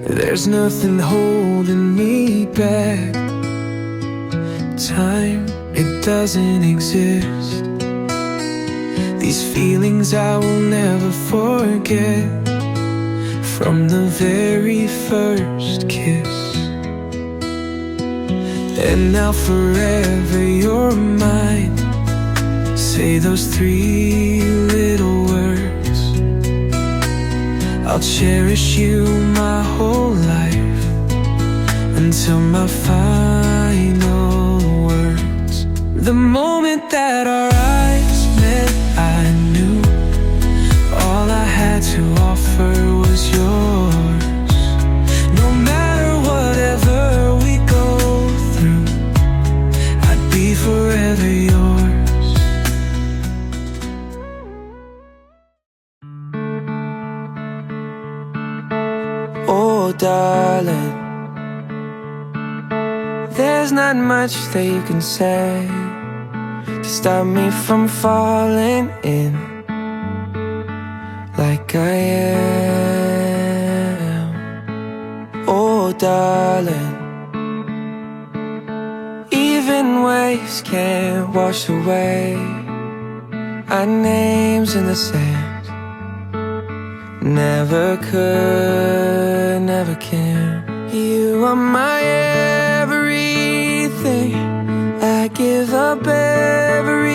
There's nothing holding me back. Time, it doesn't exist. These feelings I will never forget. From the very first kiss. And now forever you're mine. Say those 3 little words. I'll cherish you my whole life, until my final words. The moment that our eyes met, I knew all I had to offer was yours. No matter whatever we go through, I'd be forever yours. Oh darling, there's not much that you can say to stop me from falling in like I am. Oh darling, even waves can't wash away our names in the sand. Never could, never can. You are my everything. I give up everything.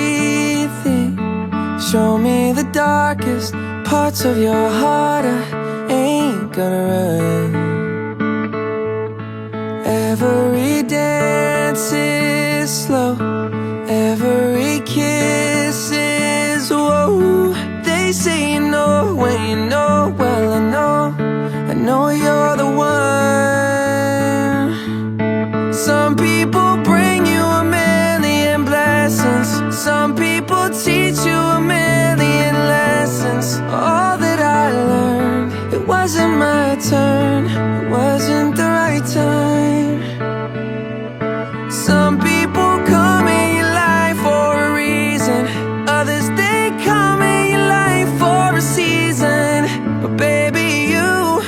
Show me the darkest parts of your heart. I ain't gonna run. Every dance is slow, every kiss is whoa. They say you know when you know. Well, I know you're the one. Some people bring you a million blessings. Some people teach you a million lessons. All that I learned, it wasn't my turn. It wasn't the right time. Some people come in your life for a reason. Others, they come in your life for a season. But baby, you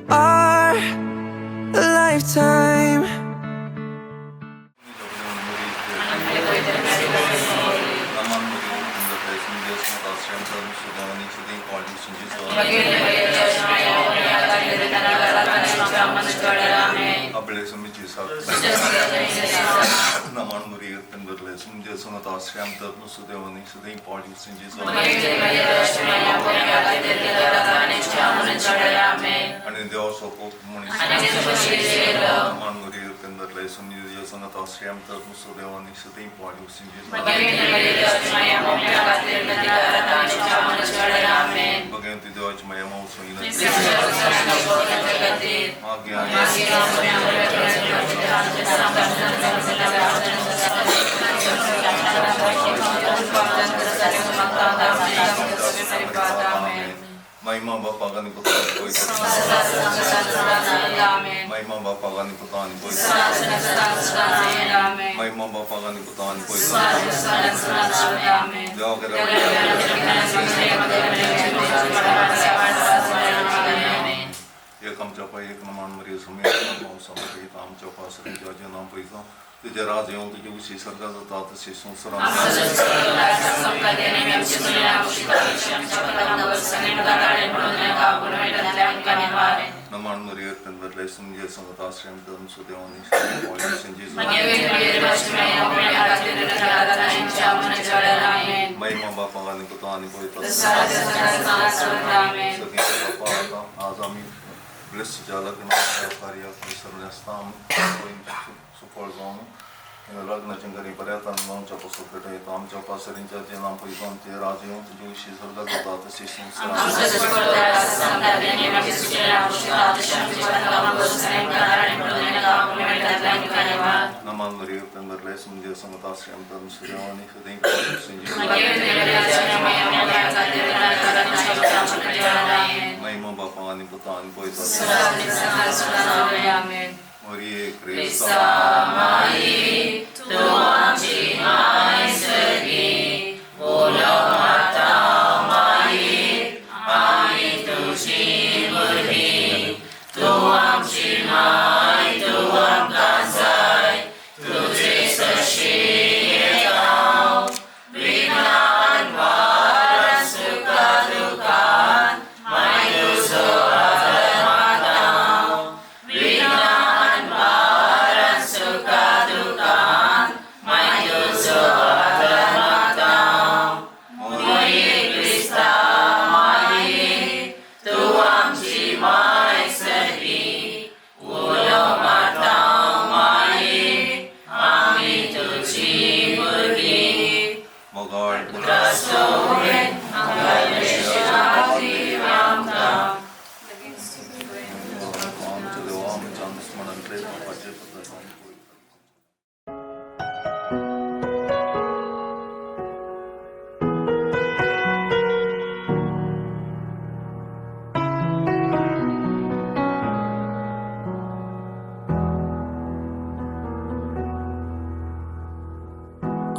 are a lifetime. महिमा बापा का निपुतान कोई महिमा बापा का निपुतान कोई महिमा बापा का निपुतान कोई जाओ के ये कम चौपा एक नमान मरीज हमें मौसम के काम चौपा सरे जो नाम पैसा तुझे राजियों तुझे उसी सरकार का तात से संसार नमान मरीज तंदर ले समझे संगता श्रम धर्म सुदेवानी और संजीव महिमा बापा का निपुतान कोई तो आज़ामी ब्लेस जाला के नाम कार्य सर्वस्ताम सुपरजोन लग्न चंगरी पर्यटन नाम चौपा सुपटे ताम चौपा सरिंचा जे नाम पैसों ते राजियों जो इसी सरकार का दात से संसार नमान मरियो तंदर ले समझे संगता श्रम धर्म सुदेवानी सदैव संजीव महिमा बापा का निपुतान कोई तो और ये क्रिस्ता माई तो आंची माई सगी बोलो माता माई तुझी बुद्धि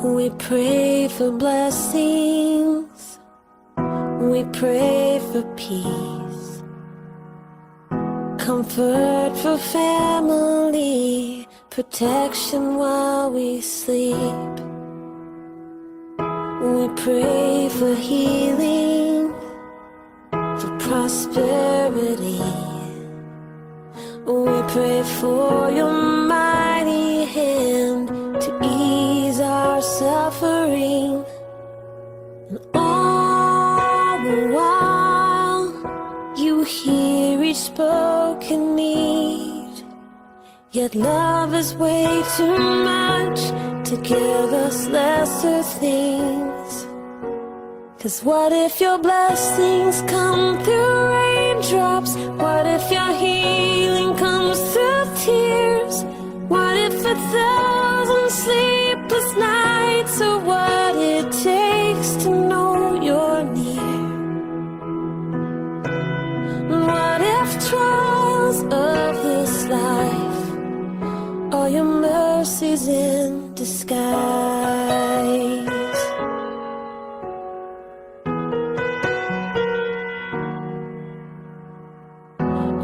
We pray for blessings, we pray for peace, comfort for family, protection while we sleep. We pray for healing, for prosperity. We pray for your mighty hand to ease our suffering. And all the while, you hear each spoken need. Yet love is way too much to give us lesser things. 'Cause what if your blessings come through raindrops? What if your healing comes through tears? What if 1,000 sleepless nights are what it takes to know you're near? What if trials of this life are your mercies in disguise?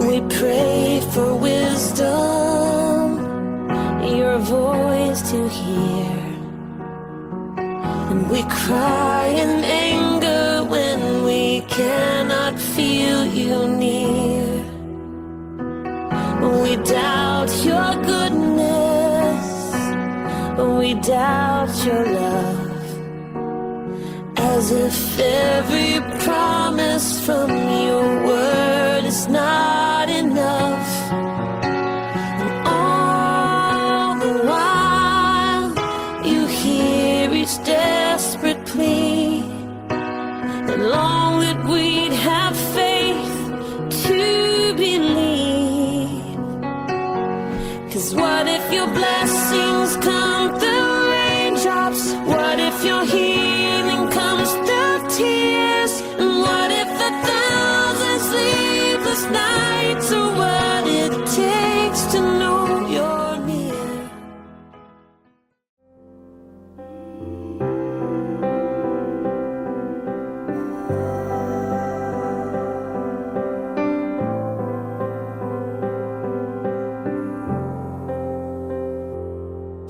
We pray for wisdom, your voice to hear. And we cry in anger when we cannot feel you near. We doubt your goodness, we doubt your love, as if every promise from your word is not enough. And all the while, you hear each desperate plea, and long that we'd have faith to believe. 'Cause what if your blessings come through raindrops? What if your healing comes through tears? And what if 1,000 sleepless nights are what it takes to know you're near?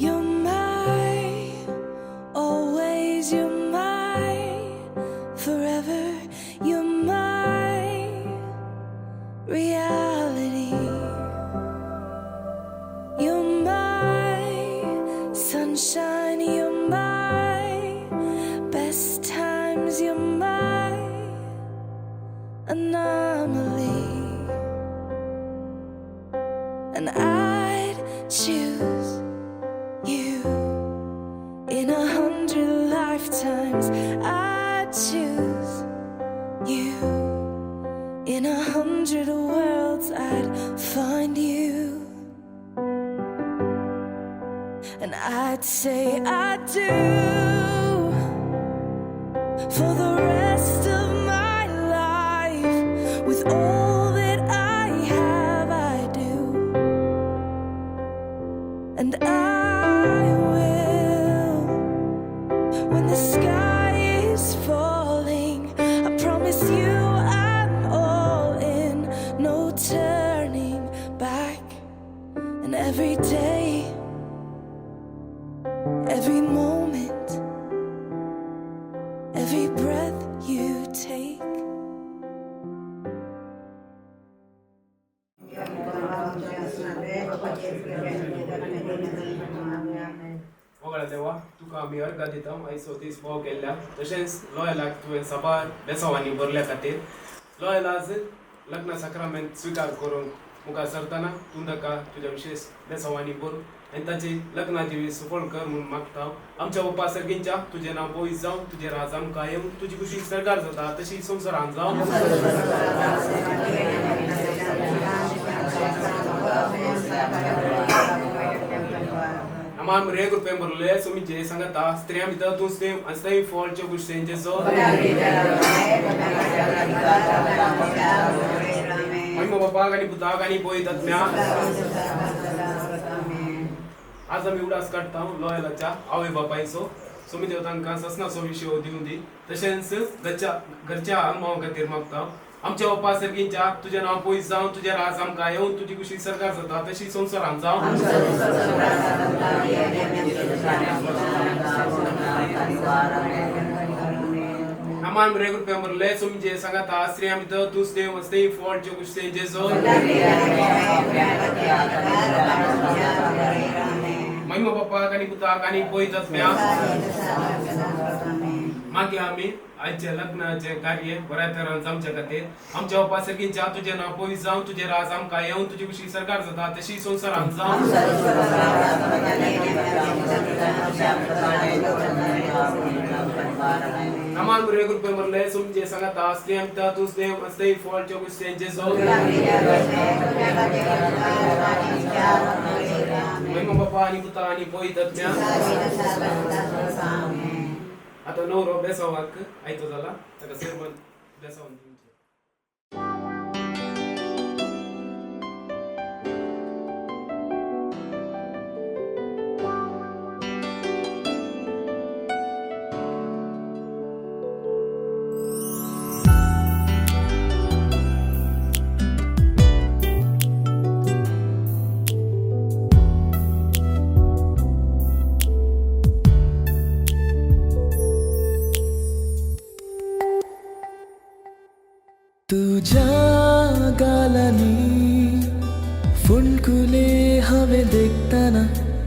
You're mine, always you're mine, forever you're my reality. You're my sunshine, you're my best times, you're my anomaly. And I'd choose you in 100 lifetimes. I'd choose you in 100 worlds. I'd find you, and I'd say I do for the rest of my life. With all that I have, I do. And I will, when the sky is falling, I promise you I'm all in, no turning back. And every day, every moment, every breath you take. वगळा देवा तुका आमी अर्घा दिता आयसोतीस फोव केल्ल्या तशेंच लॉयलाक तुवें सबार बेसांवांनी भरल्या खातीर लॉयल आज लग्न सक्रामेंत स्विकार करूंक मुखार सरतना तूं ताका तुज्या विशेश बेसांवांनी भर आनी ताची लग्नाची सफळ कर म्हूण मागता. आमच्या बाप्पा सर्गींच्या तुजें नांव पवित्र जावं, तुजें राज आमकां कायम, तुजी खुशी सरकार जाता तशी संवसारांत जावं. Amar mrego pembrole sumi je sangata striam ita tu stem astai for che gusten je so Mai mo bapa gani puta gani poi tatmya आज आम्ही उडास काढता लॉयलाच्या आवे बापायचो सोमी देव तांकां ससनाचो विषय दिवन दी तशेंच घरच्या आलमांव खातीर मागता आमच्या बाप्पा सर्गींच्या तुझें नांव पयस जावं तुजें राज आमकां येवन तुजी कुशी सरकार जाता तशी संवसारांत जावं Aman mereka pemberle sumje sangat asri am itu tu stay mesti fault jo kuch stay jeso Mama papa kani puta kani poi tatmya मागे आम्ही आजच्या लग्नाचे कार्य बऱ्या तऱ्हेन आमच्या खातीर आमच्या बाप्पा सर्गींच्या तुझे नांव पयस जावं तुझे राज आमकां येवन तुजी कुशी सरकार जाता तशी संवसारांत जावं Aman mereka pemberle sumje sangat asli am itu tu stay mesti fault jo kuch stay jeso Mama papa ani puta ani poi tatmya आता नवरो बेसावाक आयतो जाला ताका सेरमन बेसावन दिवचे तुझ्या गालानी फुंडकुले हवे देखताना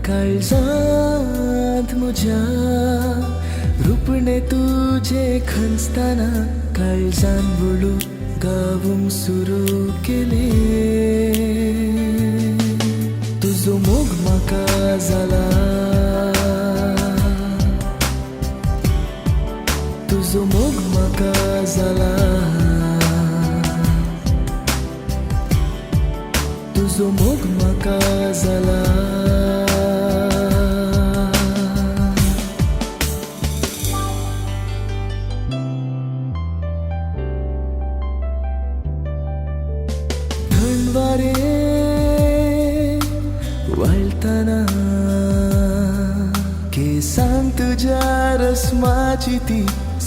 काळजात मुझ्या रूपणे तुझे खंचताना काळजान बोलू गावूंक सुरू केले तुझो मोग म्हाका जाला तुझो मोग म्हाका जाला तुझो मोग म्हाका जाला थंड वारे वळताना केसांक तुझ्या रस्माची ती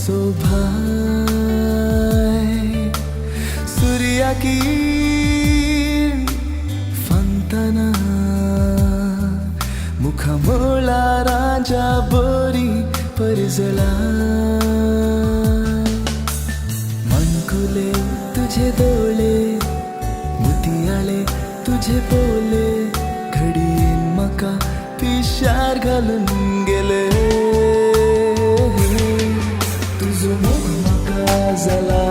सोभाय सूर्या की मुखा मोळा राजा बरी परजला मनकुले तुझे डोळे मुतियाळे तुझे बोले घडीन म्हाका पिशार घालून गेले तुझो मोग म्हाका जाला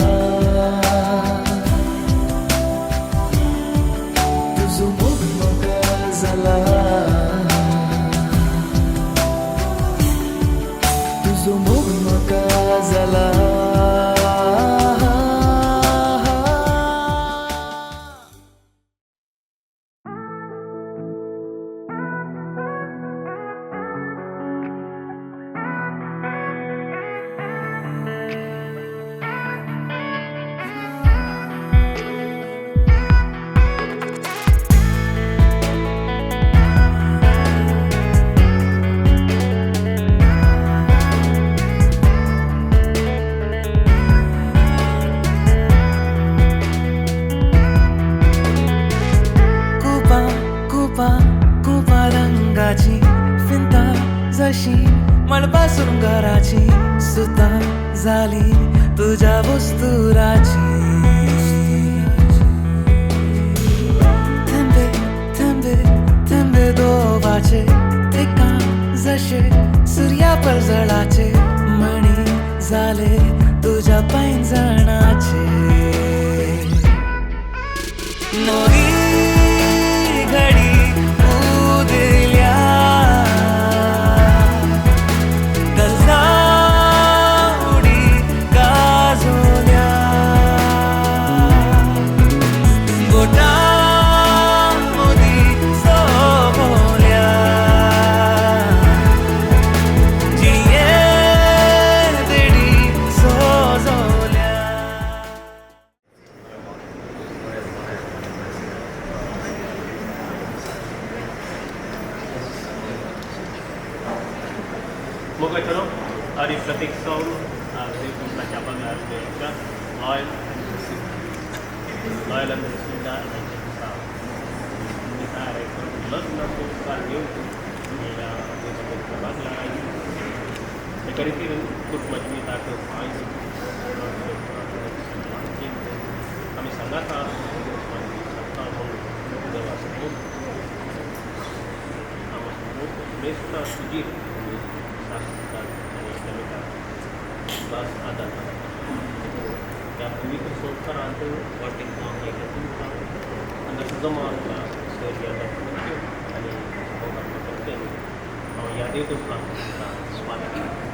तुझो मोग म्हाका जाला तुझो मोग म्हाका जाला फिंता जशी मळबा सुंगराची सुता झाली तुझ्या वस्तुराची थेंबे थेंबे थेंबे दोवाचे एका जशे सूर्या परजळाचे मणी झाले तुझ्या पैंजणाचे नवी घडी गलजा उडी गाजोल्या Pogachano, Ari Pratik Saul, Sri Chapanga, Loyal and Sinda, kami sangat Mesta Sujir bas ada yang ini tersolkan antu warting nama itu anda sudah mahu seria dan mungkin ada orang tertentu kalau ya itu pulang semangat.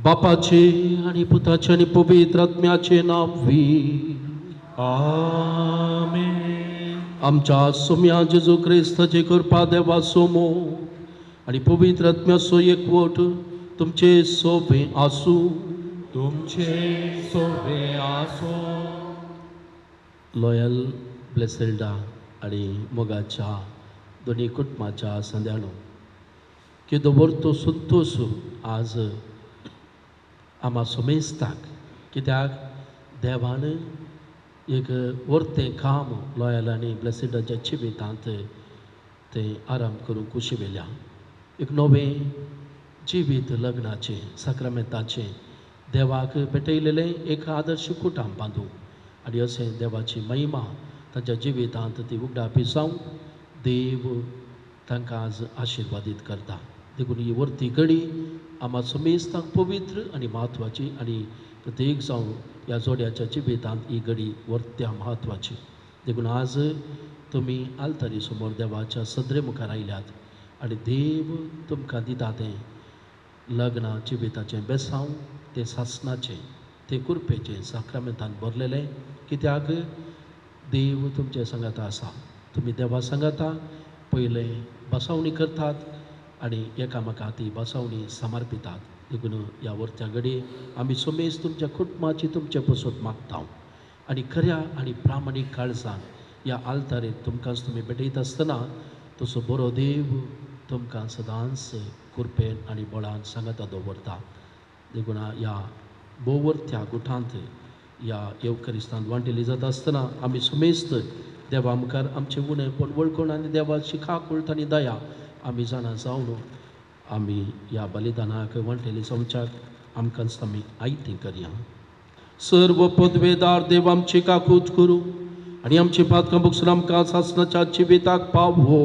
बापाचे आणि पुताचे आणि पवित्र आत्म्याचे नावी आमेन. आमच्या सोम्या जेजू ख्रिस्ताची कृपा देवा सोमो आणि पवित्र आत्म्याचो एकवट तुमचे सोबे आसू तुमचे सोबे आसो. लॉयल ब्लेसेल्डा आणि मोगाच्या दोन्ही कुटुंबाच्या संध्यानो की दवरतो संतोष आज आम्हा सोमेस्ताक कित्याक देवान एक वर्तें काम लॉयल आनी ब्लेसेडाच्या जिवितांत ते आराम करूंक कुशी वेल्या एक नवें जिवीत लग्नाचें साक्रामेंताचें देवाक भेटयलेलें एक आदर्श कुटुंब बांदूंक आनी अशें देवाची महिमा तांच्या जिवितांत ती उगडापी जावं देव तांकां आज आशिर्वादीत करता. देखून ही वर्ती घडी आम्हा समेस्तांक पवित्र आनी म्हत्वाची आनी प्रत्येक जावं ह्या जोड्याच्या जिवितांत ही घडी वर्त्या म्हत्वाची. देखून आज तुमी आल्तारी समोर देवाच्या सदरे मुखार आयल्यात आनी देव तुमकां दिता तें लग्ना जिविताचें बेसांव तें सासणाचें तें कुरपेचें साक्रामेंतान भरलेलें कित्याक देव तुमचे सांगाता आसा. तुमी देवा सांगाता पयलें बसावणी करतात आनी एकामेकां ती बसावणी समर्पितात. देखून ह्या वर्त्या घडी आमी सोमेज तुमच्या कुटुंबाची तुमचे पसत मागता आनी खऱ्या आनी प्रामाणीक काळजान ह्या आल्तारेंत तुमकांच तुमी भेटयत आसतना तसो बरो देव तुमकां सदांच कुरपेन आनी बळान सांगाता दवरता. देखून ह्या बोवर्त्या गुठांत ह्या येवकरिस्तांत वांटेली जाता आसतना आमी सोमेस्त देवा मुखार आमचें उणें पण वळखून आनी देवाची खाकूळट आनी दया आमी जाणा जावन आमी ह्या बलिदानाक वांटेली समच्याक आमकांच आमी आयती करया. सर्व पदवेदार देव आमची काकूट करूं आनी आमची पातकां बगसून आमकां सासणाच्या जिविताक पावो.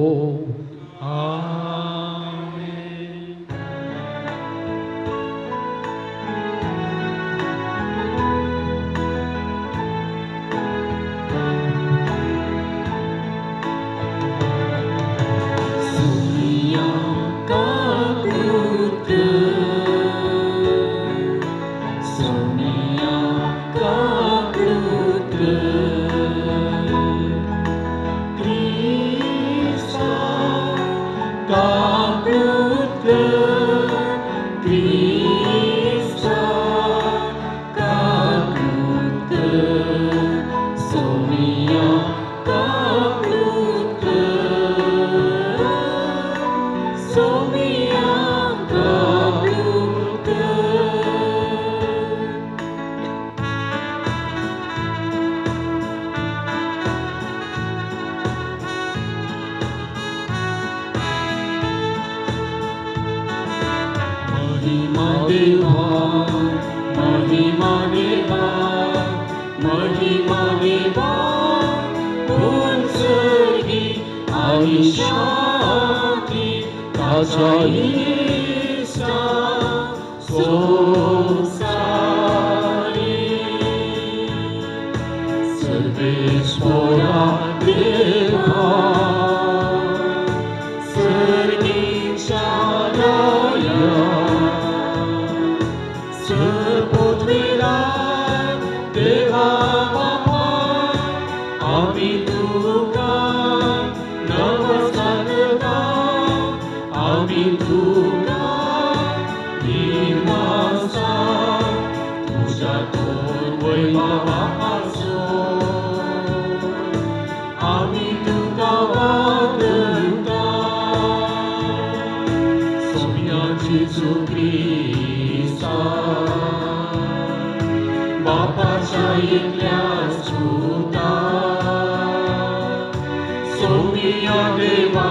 आम्ही तुका दिमासा तुझ्या थोर वैभवापासून आम्ही तुका वागता सोम्याची चुकीसा बापाच्या एकल्या सुता सोमिया देवा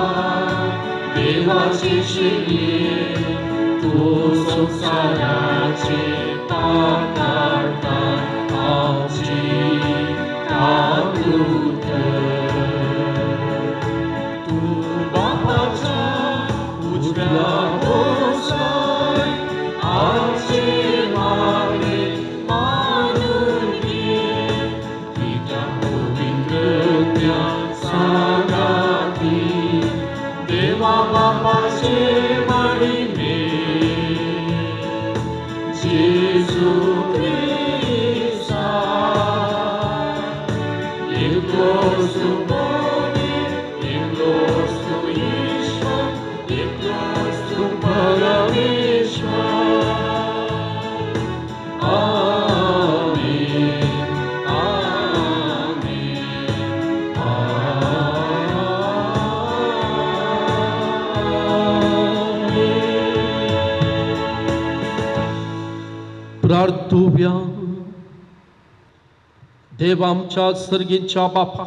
देवाची शिल्ये तू संसाराचे पाप काढता आमची ताकूत तू बापाच्या उजव्या बोसाय आमचे मागे मारून घे तिच्या पवित्र त्या सांगाती देवा बापाचे महिमे जेजू ख्रिस्ता एकलोच तू बोले एकलोच तू ईश्वर एकलोच तू परमेश्वर आमेन आमेन प्रार्थूया. देव आमच्या सर्गीच्या बापा,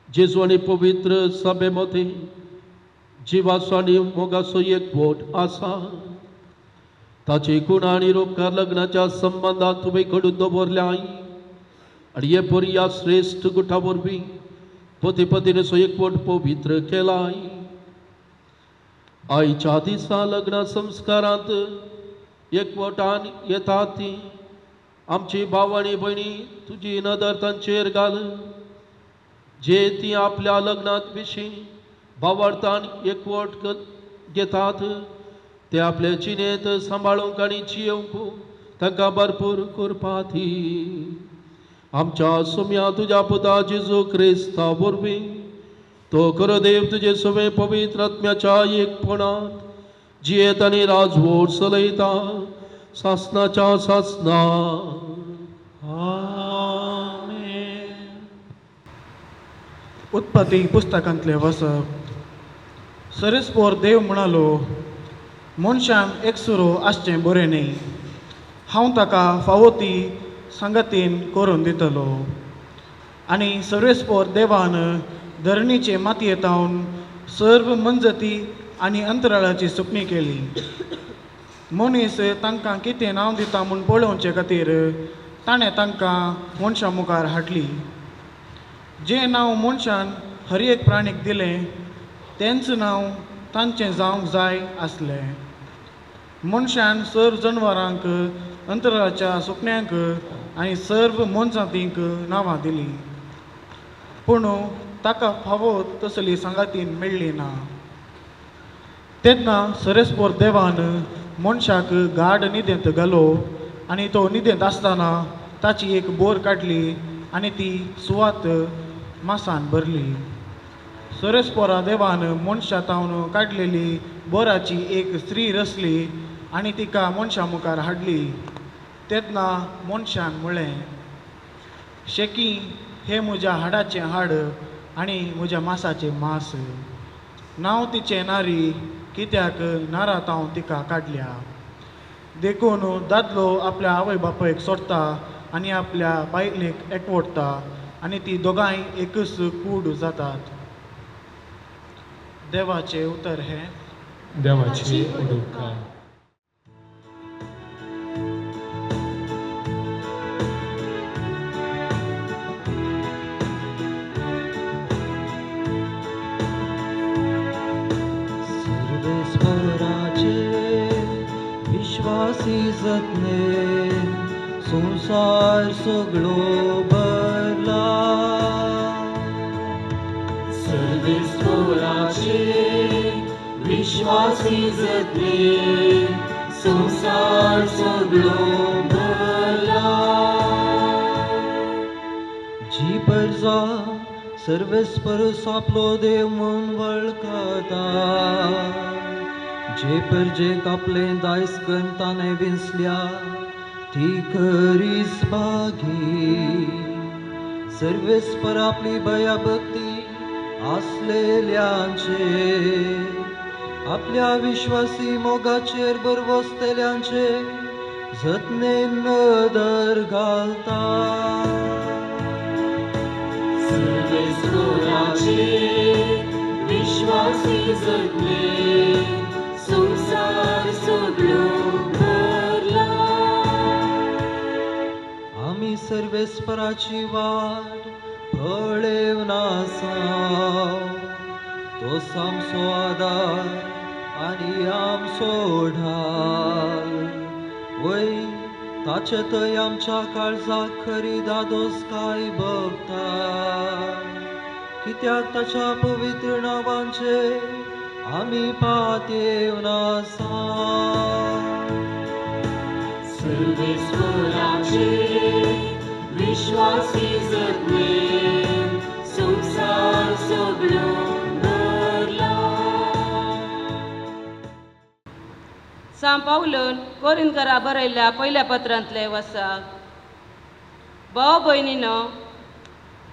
जेजू आणि पवित्र सभेमध्ये जिवासो आणि मोगासो एकवट आसा ताचे गुण आणि रोपकार लग्नाच्या संबंधात तुवें घडून दवरल्याय आणि हे बरी या श्रेष्ठ गुठा वरवीं पती पतीने सो एकवट पवित्र केलाय. आयच्या दिसा लग्न संस्कारांत एकवटान येतात ती आमची भाव आणि भयणी तुजी नदर तांचेर घाल जे ती आपल्या लग्नात विशीं भावार्थान एकवट घेतात ते आपल्या जिणेंत सांबाळूंक आनी जियोंक तांकां भरपूर करपाती. आमच्या सोम्या तुज्या पुता जेजू क्रिस्ता वरवीं तो खरो देव तुजे सवे पवित्र आत्म्याच्या एकपणांत जियेत आनी राजवट चलयता सासनाच्या सासना. उत्पत्ती पुस्तकांतले वसप. सरस्पोर देव म्हणालो, मनशान एकसुरो आसचें बरें न्ही. हांव ताका फावो ती संगतीन करून दितलो. आनी सर्वेस्पोर देवान धरणीचे मातयेतावन सर्व मनजती आनी अंतराळाची सुपणी केली. मनीस तांकां कितें नांव दिता म्हूण पळोवचे खातीर ताणें तांकां मनशां मुखार हाडली. जें नांव मनशान हर एक प्राणीक दिलें तेंच नांव तांचें जावंक जाय आसलें. मनशान सर्व जनवरांक अंतराळाच्या सुकण्यांक आनी सर्व मनजातींक नांवां दिलीं. पूण ताका फावो तसली संगातीन मेळ्ळी ना. तेन्ना सरस्पोर देवान मनशाक गाढ न्हिदेंत घालो आनी तो न्हिदेंत आसतना ताची एक बोर काडली आनी ती सुवात मासान भरली. सरस्पोरा देवान मनशा तावन काडलेली बोराची एक स्त्री रचली आनी तिका मनशा मुखार हाडली. तेन्ना मनशान म्हळें, शेकी हे म्हज्या हाडाचें हाड आनी म्हज्या मांसाचें मांस. नांव तिचें नारी कित्याक नारात हांव तिका काडल्या. देखून दादलो आपल्या आवय बापायक सोडटा आनी आपल्या बायलेक एकवटता आनी ती दोगांय एकच कूड जातात. देवाचें उतर हें. देवाची उडोवकार. विश्वासी जतने संसार सगळो भरला. सर्वेस्पराचे विश्वासी जतने संसार सगळो भरला. जी परजा सर्वेस्पर सापलो देव म्हूण वळखता. जे कापलें दायज करून ताणें विंचल्या ती खरीच भागी सर्वेस्पर आपली भयभक्ती आसलेल्यांचे आपल्या विश्वासी मोगाचेर बरवसतेल्यांचे जतनेन नदर घालता सर्वेस्पराचे विश्वासी जगले संसार सगळो भरला आमी सर्वेस्पराची वाट पळेवन आसाव तो आमचो आदार आनी आमचो ढाल वय ताचे थंय आमच्या काळजाक खरी दादोसकाय भोगता कित्याक ताच्या पवित्र नांवांचे आमी पात येवन आसा सर्वेस्पराचे विश्वासी जगले संसार सगळो भरला सांत पावलोन कोरिंथकारा बरयल्ल्या पयल्या पत्रांतले वसाक भाव भयणीनो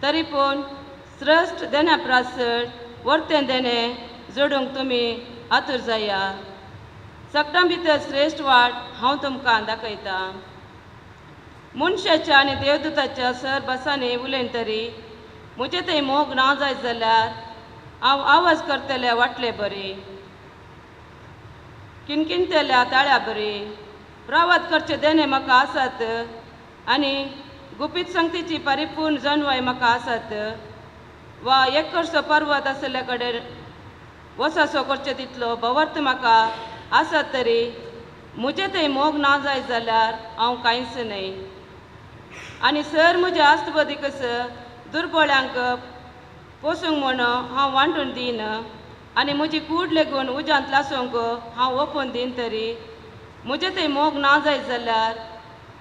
तरी पूण श्रेश्ठ देण्या प्रासट वर्तें देणें जोडूंक तुमी आतूर जाया सगळ्यां भितर श्रेश्ठ वाट हांव तुमकां दाखयता मनशाच्या आनी देवदूताच्या सर बसांनी उलयन तरी म्हजें थंय मोग ना जायत जाल्यार हांव आवाज करतले वाटले बरी किणकिणतेल्या ताळ्या बरी प्रवाद करचे देणे म्हाका आसात आनी गुपीत संगतीची परिपूर्ण जणवाय म्हाका आसात वा एक करचो पर्वत आसले कडेन वसासो करचे तितलो भवर्त म्हाका आसात तरी म्हजें थंय मोग ना जायत जाल्यार हांव कांयच न्हय आनी सर म्हजे आस्तबदीकस दुर्बळ्यांक पोसूंक म्हणून हांव वांटून दीन आनी म्हजी कूड लेगून उज्यांत लासूंक हांव ओपून दीन तरी म्हजें थंय मोग ना जायत जाल्यार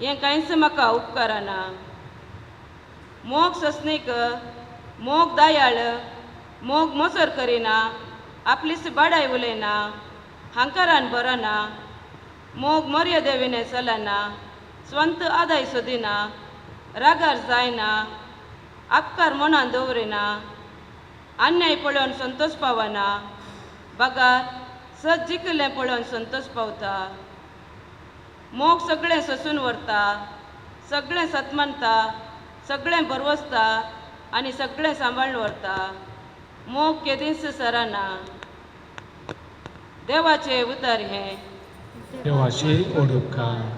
हें कांयच म्हाका उपकारना मोग ससनीक मोग दयाळ मोग मोसर करिना आपलीच बाडाय उलयना हांकारान बरना मोग मर्यादेविने चलना स्ವಂತ आदाय सोदिना रागार जायना आपकार मनान दवरिना अन्याय पळोवन संतोष पावना बागार सत जिखलें पळोवन संतोष पावता मोग सगळें सोसून व्हरता सगळें सतमानता सगळें बरवसता आनी सगळें सांबाळून व्हरता मोग केदींच सराना देवाचे उतर हें देवाचे ओडुपकार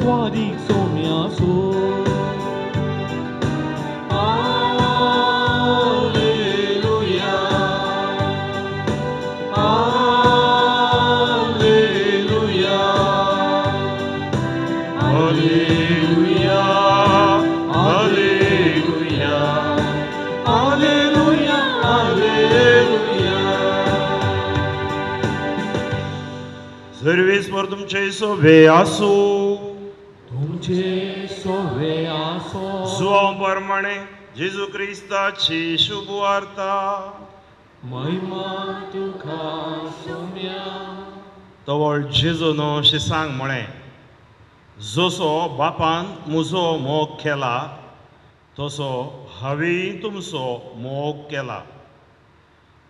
स्वादिक सोम्यासो Alleluia Alleluia Alleluia Alleluia Alleluia Alleluia सर्वेस्वर तुमचे सोबे आसो प्रमाणे जेजू क्रिस्ताची शुभ वार्ता महिमा तुका सोम्या तवळ जेजून अशें सांग म्हळें जसो बापान म्हजो मोग केला तसो हांवें तुमचो मोग केला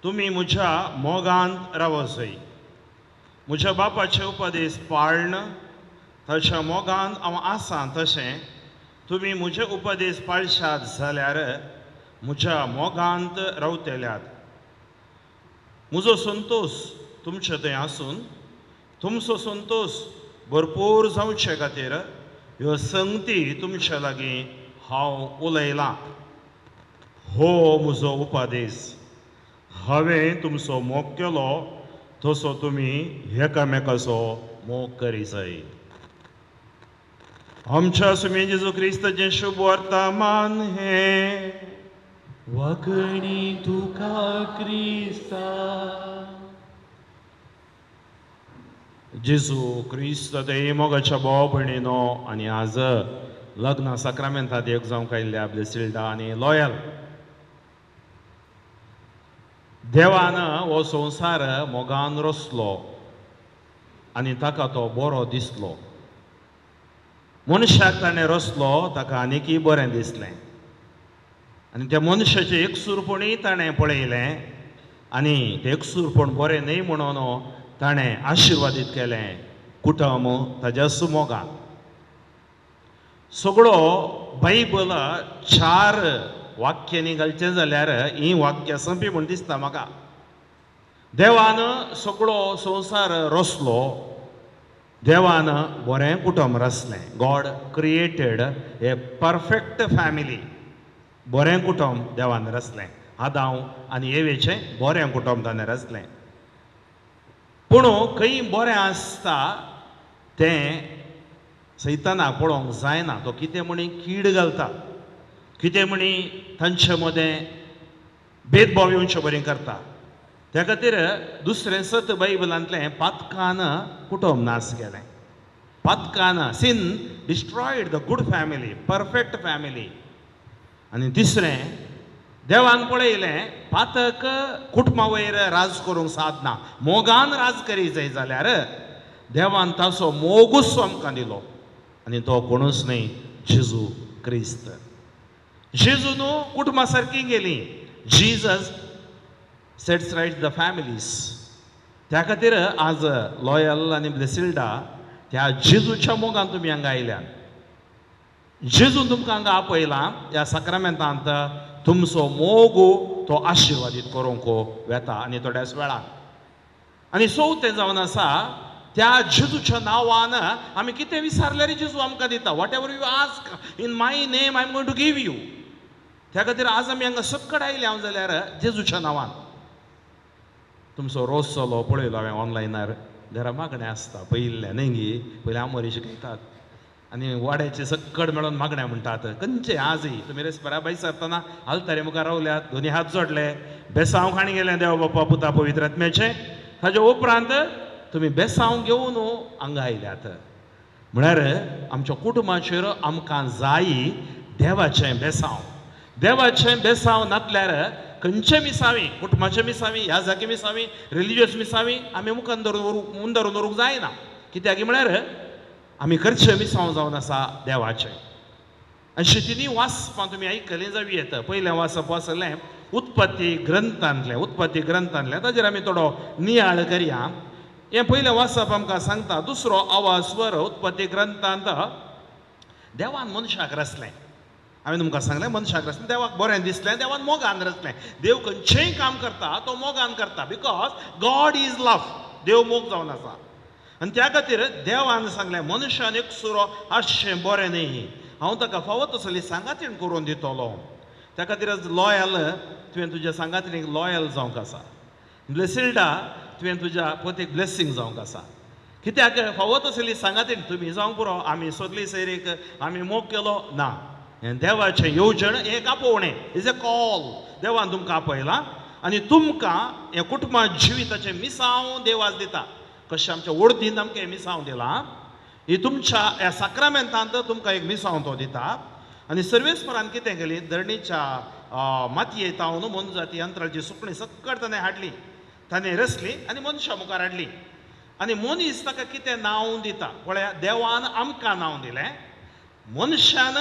तुमी म्हज्या मोगांत रावो जाय म्हज्या बापाचे उपदेश पाळण ताच्या मोगांत हांव आसां तशें तुमी म्हजे उपदेश पाळशात जाल्यार म्हज्या मोगांत रावतल्यात म्हजो संतोश तुमचे थंय आसून तुमचो संतोष भरपूर जावचे खातीर ह्यो संगती तुमच्या लागीं हांव उलयलां. हो म्हजो उपादेश. हांवें तुमचो मोग केलो तसो तुमी एकामेकाचो मोग करी जाय. आमच्या सुमी जेजू क्रिस्ताचें शुभ वर्तमान हें. वाकणी तुका क्रिस्ता. जेजू क्रिस्त ते मोगाच्या भाव भयणीनो आनी आज लग्न साक्रामेंतांत एक जावंक आयिल्ल्या ब्लेसिल्डा आनी लॉयल, देवान हो संवसार मोगान रचलो आनी ताका तो बरो दिसलो. मनशाक ताणें रचलो ताका आनीकय बरें दिसलें आनी त्या मनशाचें एकसूरपणूय ताणें पळयलें आनी तें एकसूरपण बरें न्हय म्हणून ताणें आशिर्वादीत केलें कुटुंब ताज्या सुमोगान. सगळो बायबल 4 वाक्यांनी घालचें जाल्यार हीं वाक्यां संपी म्हूण दिसता म्हाका. देवान सगळो संवसार रचलो, देवान बरें कुटुंब रचलें. God created a perfect family. बरें कुटुंब देवान रचलें. आदाम आनी एवेचें बरें कुटुंब ताणें रचलें. पूण खंय बरें आसता तें सैतानाक पळोवंक जायना. तो कितें म्हणी कीड घालता, कितें म्हणी तांचे मदें भेदभाव येवचे बरें करता. त्या खातीर दुसरें सत बायबलांतलें पातकान कुटुंब नाश केलें. पातकान sin destroyed the good family, perfect family. आनी तिसरें देवान पळयलें पातक कुटुंबा वयर राज करूंक साधना. मोगान राज करी जाय जाल्यार देवान ताचो मोगूच आमकां दिलो आनी तो कोणूच न्हय, जेजू क्रिस्त. जेजू न्हू कुटुंबा सारकी गेली. Jesus sets right the families. त्या खातीर आज लॉयल आनी ब्लेसिल्डा त्या जेजूच्या मोगान तुमी हांगा आयल्यात. जेजून तुमकां हांगा आपयलां. ह्या साक्रामेंतांत तुमचो मोग तो आशिर्वादीत करूंक वेता आनी थोड्याच वेळान. आनी चवथें जावन आसा त्या जेजूच्या नांवान आमी कितें विचारल्यार जेजू आमकां दिता. Whatever you ask in my name I am going to give you. त्या खातीर आज आमी हांगा सक्कड आयले हांव जाल्यार जेजूच्या नांवान. तुमचो रोस चलो पळयलो हांवें ऑनलायनार. घरा मागणें आसता पयलें न्हय गी. पयलीं आमोरी शिकयतात आनी वाड्याचे सक्कड मेळोन मागणें म्हणटात. खंयचे आजय तुमी रेस्पेरा भाई सरतना आलतारे मुखार रावल्यात, दोनी हात जोडले, बेसांव खाणी गेलें देव बापा पुता पवित्र आत्म्याचें. ताजे उपरांत तुमी बेसांव घेवन हांगा आयल्यात. म्हळ्यार आमच्या कुटुंबाचेर आमकां जाय देवाचें बेसांव. देवाचें बेसांव नातल्यार खंयचे मिसावी, कुटुंबाचे मिसावी, ह्या जागे मिसावी, रिलिजियस मिसावी आमी मुखार धरून दवरूंक जायना. कित्याक म्हळ्यार आमी करचे मिसांव जावन आसा देवाचें. आनी शेतीनी वाचपां तुमी आयकलें जावी येता. पयलें वाचप वाचलें उत्पत्ती ग्रंथांतलें. उत्पत्ती ग्रंथांतलें ताजेर आमी थोडो नियाळ करया. हें पयलें वाचप आमकां सांगता. दुसरो आवाज स्वर उत्पत्ती ग्रंथांत देवान मनशाक रचलें. हांवें तुमकां सांगलें मनशाक रचलें. देवाक बरें दिसलें, देवान मोगान रचलें. देव खंयचेंय काम करता तो मोगान करता. बिकॉज गॉड इज लव. देव मोग जावन आसा. आनी त्या खातीर देवान सांगलें मनशान एक सुरो आसचें बरें न्हय. हांव ताका फावो तसली सांगातीण करून दितलो. त्या खातीर लॉयल तुवें तुज्या सांगातीणेक लॉयल जावंक आसा. ब्लेसिल्डा तुवें तुज्या पतीक ब्लेसिंग जावंक आसा. कित्याक फावो तसली सांगातीण तुमी जावंक पुरो. आमी सोदली सैरीक आमी मोग केलो ना. हें देवाचें येवजण एक आपोवणें. Is a call. देवान तुमकां आपयलां आनी तुमकां हें कुटुंबा जिविताचें मिसांव देव आज दिता. कशें आमच्या वडदीन आमकां हें मिसांव दिलां, ही तुमच्या ह्या साक्रामेंतांत तुमकां एक मिसांव तो दिता. आनी सर्वेस्परान कितें केलें, धरणीच्या मातयेंत हांव न्हू मनजाती अंतराळची सुकणीं सक्कड ताणें हाडली, ताणें रचली आनी मनशा मुखार हाडली. आनी मनीस ताका कितें नांव दिता पळया. देवान आमकां नांव दिलें, मनशान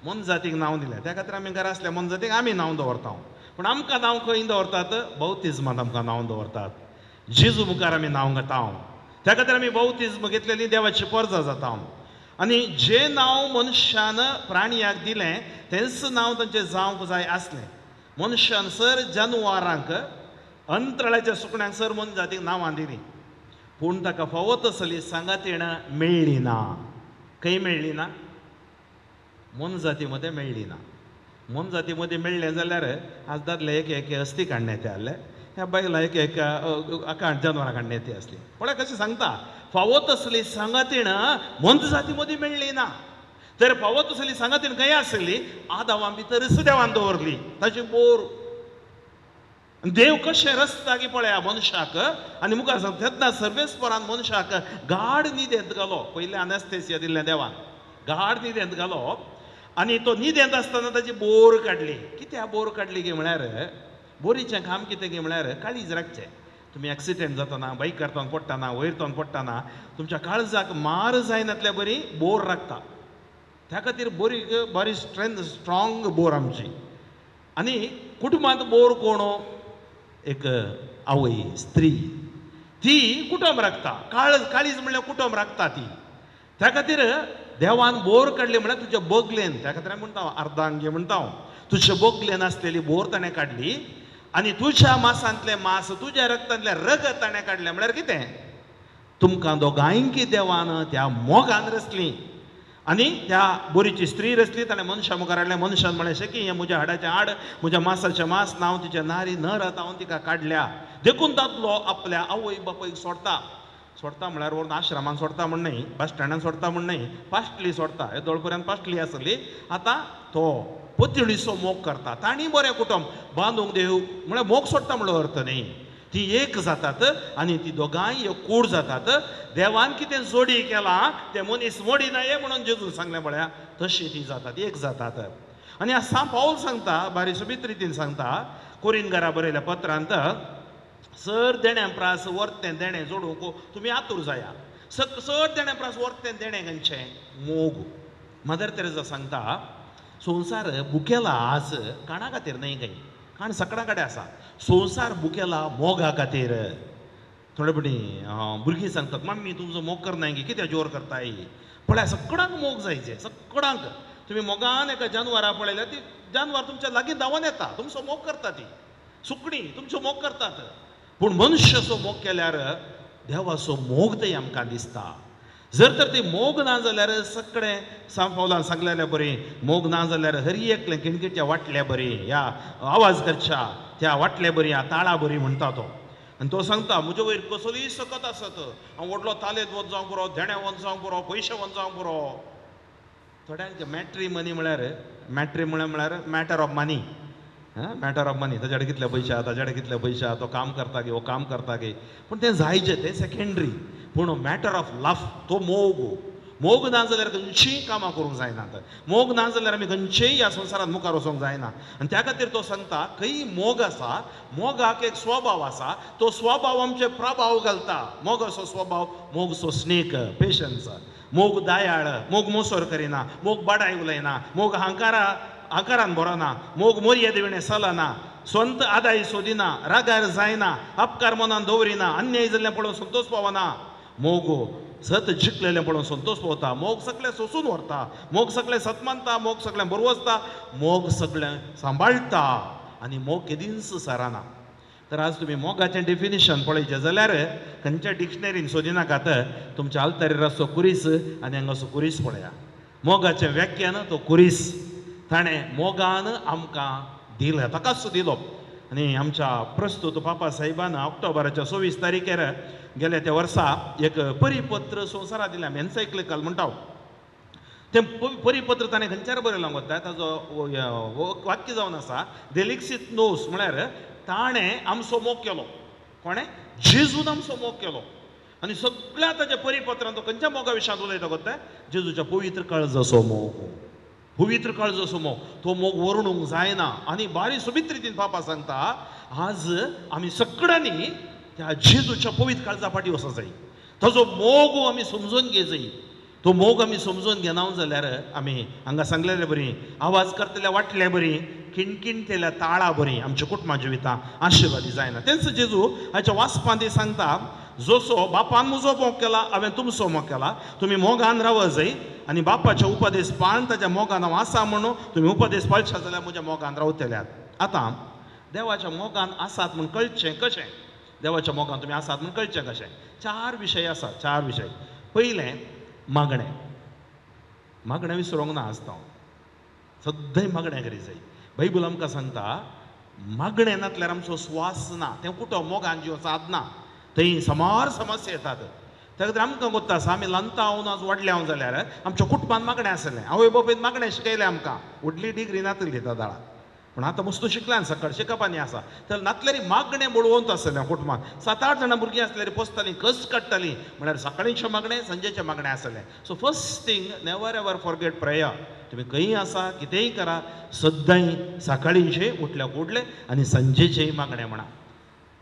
मनजातीक नांव दिलें. त्या खातीर आमी घरा आसल्या मनजातीक आमी नांव दवरता. पूण आमकां नांव खंय दवरतात, बौतिजमांत आमकां नांव दवरतात. जेजू मुखार आमी नांव घेता. त्या खातीर आमी बौतिजम घेतलेली देवाची परजा जाता. आनी जें नांव मनशान प्राणयाक दिलें तेंच नांव तांचें जावंक जाय आसलें. मनशान सर जनावरांक, अंतराळाच्या सुकण्यांक सर मनजातीक नांवां दिलीं. पूण ताका फावो तसली सांगातीण मेळ्ळी ना. खंय मेळ्ळी ना? मन जातीमध्ये मेळ्ळी ना. मन जातीमध्ये मेळ्ळें जाल्यार आज दादले एक अस्थी काडण्याचे आहले, ह्या बायलां एक जनावरां काडण्याची आसली. पळय कशें सांगता, फावो तसली सांगातीण मन जातीमध्ये मेळ्ळी ना. तर फावो तसली सांगातीण खंय आसली? आदामा भितरच देवान दवरली. ताची बोर देव कशें रस्ता की पळया मनशाक, आनी मुखार सांगता तेन्ना सर्वेस्परान मनशाक गाढ न्हिदेंत घालो. पयलें अनेस्थेसिया दिल्लें देवान, गाढ न्हिदेंत घालो. आनी तो न्हिदेंत आसतना ताची बोर काडली. कित्याक बोर काडली गे म्हळ्यार, बोरीचें काम कितें गे म्हळ्यार काळीज राखचें. तुमी एक्सिडेंट जातना, बायक कारतान पडटाना, वयरतान पडटाना तुमच्या काळजाक मार जायनातल्या बरी बोर राखता. त्या खातीर बरी स्ट्रॉंग बोर आमची. आनी कुटुंबांत बोर कोण? एक आवय, स्त्री, ती कुटुंब राखता. काळीज म्हणल्यार कुटुंब राखता ती. त्या खातीर देवान बोर काडली म्हळ्यार तुज्या बोगलेन, त्या खातीर म्हणटा हांव अर्धांगी म्हणटा हांव, तुज्या बोगलेन आसलेली बोर ताणें काडली. आनी तुज्या मांसांतलें मांस, तुज्या रगतांतलें रगत ताणें काडलें. म्हळ्यार कितें? तुमकां दोगांयकी देवान त्या मोगान रचली. आनी त्या बोरीची स्त्री रचली, ताणें मनशा मुखार हाडलें. मनशान म्हळें शेकी हें म्हज्या हाडाचें हाड, म्हज्या मांसाचें मांस, हांव तिच्या नारी नर हांव तिका काडल्या. देखून दादलो आपल्या आवय बापायक सोडता. सोडता म्हळ्यार व्हरून आश्रमान सोडता म्हण न्हय, बस स्टँडान सोडता म्हण न्हय, पाश्टली सोडता. हे दोळपर्यंत पाश्टली आसली. आतां तो पतिळीचो मोग करता. तांणी बरें कुटुंब बांदूंक देव म्हळ्यार मोग सोडटा म्हणलो अर्थ न्ही. ती एक जातात आनी ती दोगांय एकूड जातात. देवान कितें जोडी केलां तें मनीस मोडी नये म्हणून जेजून सांगलें म्हळ्यार तशी ती जातात, एक जातात. आनी सांत पावल सांगता, बारीसुबीत रितीन सांगता कोरिंतकारां बरयल्या पत्रांत, सर देण्या प्रास वर्तें देणें जोडूंक तुमी आतूर जाया. सर देण्या प्रास वर्तें देणें खंयचें? मोग. मदर तेरेसा सांगता संवसार बुकेला आज काणा खातीर न्हय खंय, काण सकडा कडेन आसा. संवसार बुकेला मोगा खातीर. थोडे फावटी भुरगीं सांगतात मम्मी तुमचो मोग करनाय गे, कित्याक जोर करताय? पळय सगळ्यांक मोग जायचे, सगळ्यांक. तुमी मोगान एका जानवरां पळयल्यार ती जानवर तुमच्या लागीं धांवून येता, तुमचो मोग करता. ती सुकणी तुमचो मोग करतात. पूण मनुष्याचो मोग केल्यार देवाचो मोग थंय आमकां दिसता. जर तर ती मोग ना जाल्यार सगळें सांत पावलान सांगलेलें बरें, मोग ना जाल्यार हरी एकलें किणकिट्या वाटल्या बरें, ह्या आवाज करच्या त्या वाटल्या बरी, ह्या ताळा बरी म्हणटा तो. आनी तो सांगता म्हजे वयर कसलीय सकत आसत, हांव व्हडलो तालेत वच जावंक बरो, देण्या वच जावंक बरो, पयशे वच जावंक बरो. थोड्यांक मॅट्रिमनी म्हळ्यार matter of money. Matter of money, ताचे कडेन कितले पयशे आहा, ताचे कडेन कितले पयशे आहा, तो काम करता गे, हो काम करता गे. पूण तें जायचें, तें सेकेंडरी. पूण मॅटर ऑफ लव तो मोग. मोग ना जाल्यार खंयचीय कामां करूंक जायनात. मोग ना जाल्यार आमी खंयचेय ह्या संवसारांत मुखार वचोंक जायना. आनी त्या खातीर तो सांगता खंय मोग आसा, मोगाक एक स्वभाव आसा, तो स्वभाव आमचे प्रभाव घालता. मोगाचो स्वभाव, मोगचो स्नेक, पेशन्स. मोग दयाळ, मोग मोसोर करिना, मोग बडाय उलयना, मोग आकारान बरोना, मोग मर्यादे विणे चलना, स्वंत आदाय सोदिना, रागार जायना, अपकार मनान दवरिना, अन्याय जाल्लें पळोवन संतोष पावना. मोग सत जिखलेलें पळोवन संतोष पावता. मोग सगळें सोंसून व्हरता, मोग सगळें सतमानता, मोग सगळें बरोवसता, मोग सगळें सांबाळटा आनी मोग केदींच सारना. तर आज तुमी मोगाचें डेफिनेशन पळयचें जाल्यार खंयच्या डिक्शनरीन सोदिनाकात, तुमच्या आल्तारीर आसचो कुरीस आनी हांगासो कुरीस पळया. मोगाचें व्याख्यान तो कुरीस. ताणें मोगान आमकां दिलें, ताकाच दिलो. आनी आमच्या प्रस्तुत पापा साहेबान ऑक्टोबराच्या 26 तारीखेर गेल्या त्या वर्सा एक परिपत्र संवसाराक दिलें. आमी एन्सायक्लिकल म्हणटा तें परिपत्र ताणें खंयच्यार बरयलां वता. ताजो वाक्य जावन आसा देलिक्सित नोस, म्हळ्यार ताणें आमचो मोग केलो. कोणें? जेजून आमचो मोग केलो. आनी सगळ्या ताच्या परिपत्रांत तो खंयच्या मोगा विशयांत उलयता कोता? जेजूच्या पवित्र काळजाचो मोग. पवित्र काळजाचो मोग. तो मोग वर्णूंक जायना. आनी बारी सुबीत रितीन पापा सांगता आज आमी सगळ्यांनी त्या जेजूच्या पवित्र काळजा फाटी वचूंक जाय. ताजो मोग आमी समजून घे जाय. तो मोग आमी समजून घेना जाल्यार आमी हांगा सांगलेलें बरी, आवाज करतल्या वाटल्या बरी, किणकिणतेल्या ताळा बरी आमच्या कुटुंबा जिवितां आशिर्वादी जायना. तेंच जेजू हाच्या वाचपांती सांगता जसो बापान म्हजो मोग केला हांवें तुमचो मोग केला. तुमी मोगान राव जाय आनी बापाचे उपदेश पाळन ताच्या मोगान हांव आसा म्हणून तुमी उपदेश पाळचे जाल्यार म्हज्या मोगान रावतल्यात. आतां देवाच्या मोगान आसात म्हूण कळचें कशें? देवाच्या मोगान तुमी आसात म्हूण कळचें कशें. 4 विशय आसा, 4 विशय. पयलें मागणें. मागणें विसरूंक ना आसता हांव. सद्दां मागणें करी जाय. बायबल आमकां सांगता मागणें नातल्यार आमचो स्वास ना. तें कुटो मोगान जीव साधना. थंय समार समस्या येतात. त्या खातीर आमकां कोत्ता आसा आमी ल्हानतावन आज व्हडले हांव जाल्यार आमच्या कुटुंबान मागणें आसलें. आवय बापायन मागणें शिकयलें आमकां. व्हडली डिग्री नातली त्या दाळा. पूण आतां मस्त शिकल्यान सकट शिकपानी आसा. तर नातल्यारी मागणें बुडवंत आसलें कुटुंबान. 7-8 जाणां भुरगीं आसल्यार पोसतालीं कस काडटालीं म्हळ्यार सकाळींचें मागणें संजेचें मागणें आसलें. So first thing never ever forget prayer. तुमी खंयी आसा कितेंय करा सद्दां सकाळींचें उठल्या उठले आनी संजेचेंय मागणें म्हणा.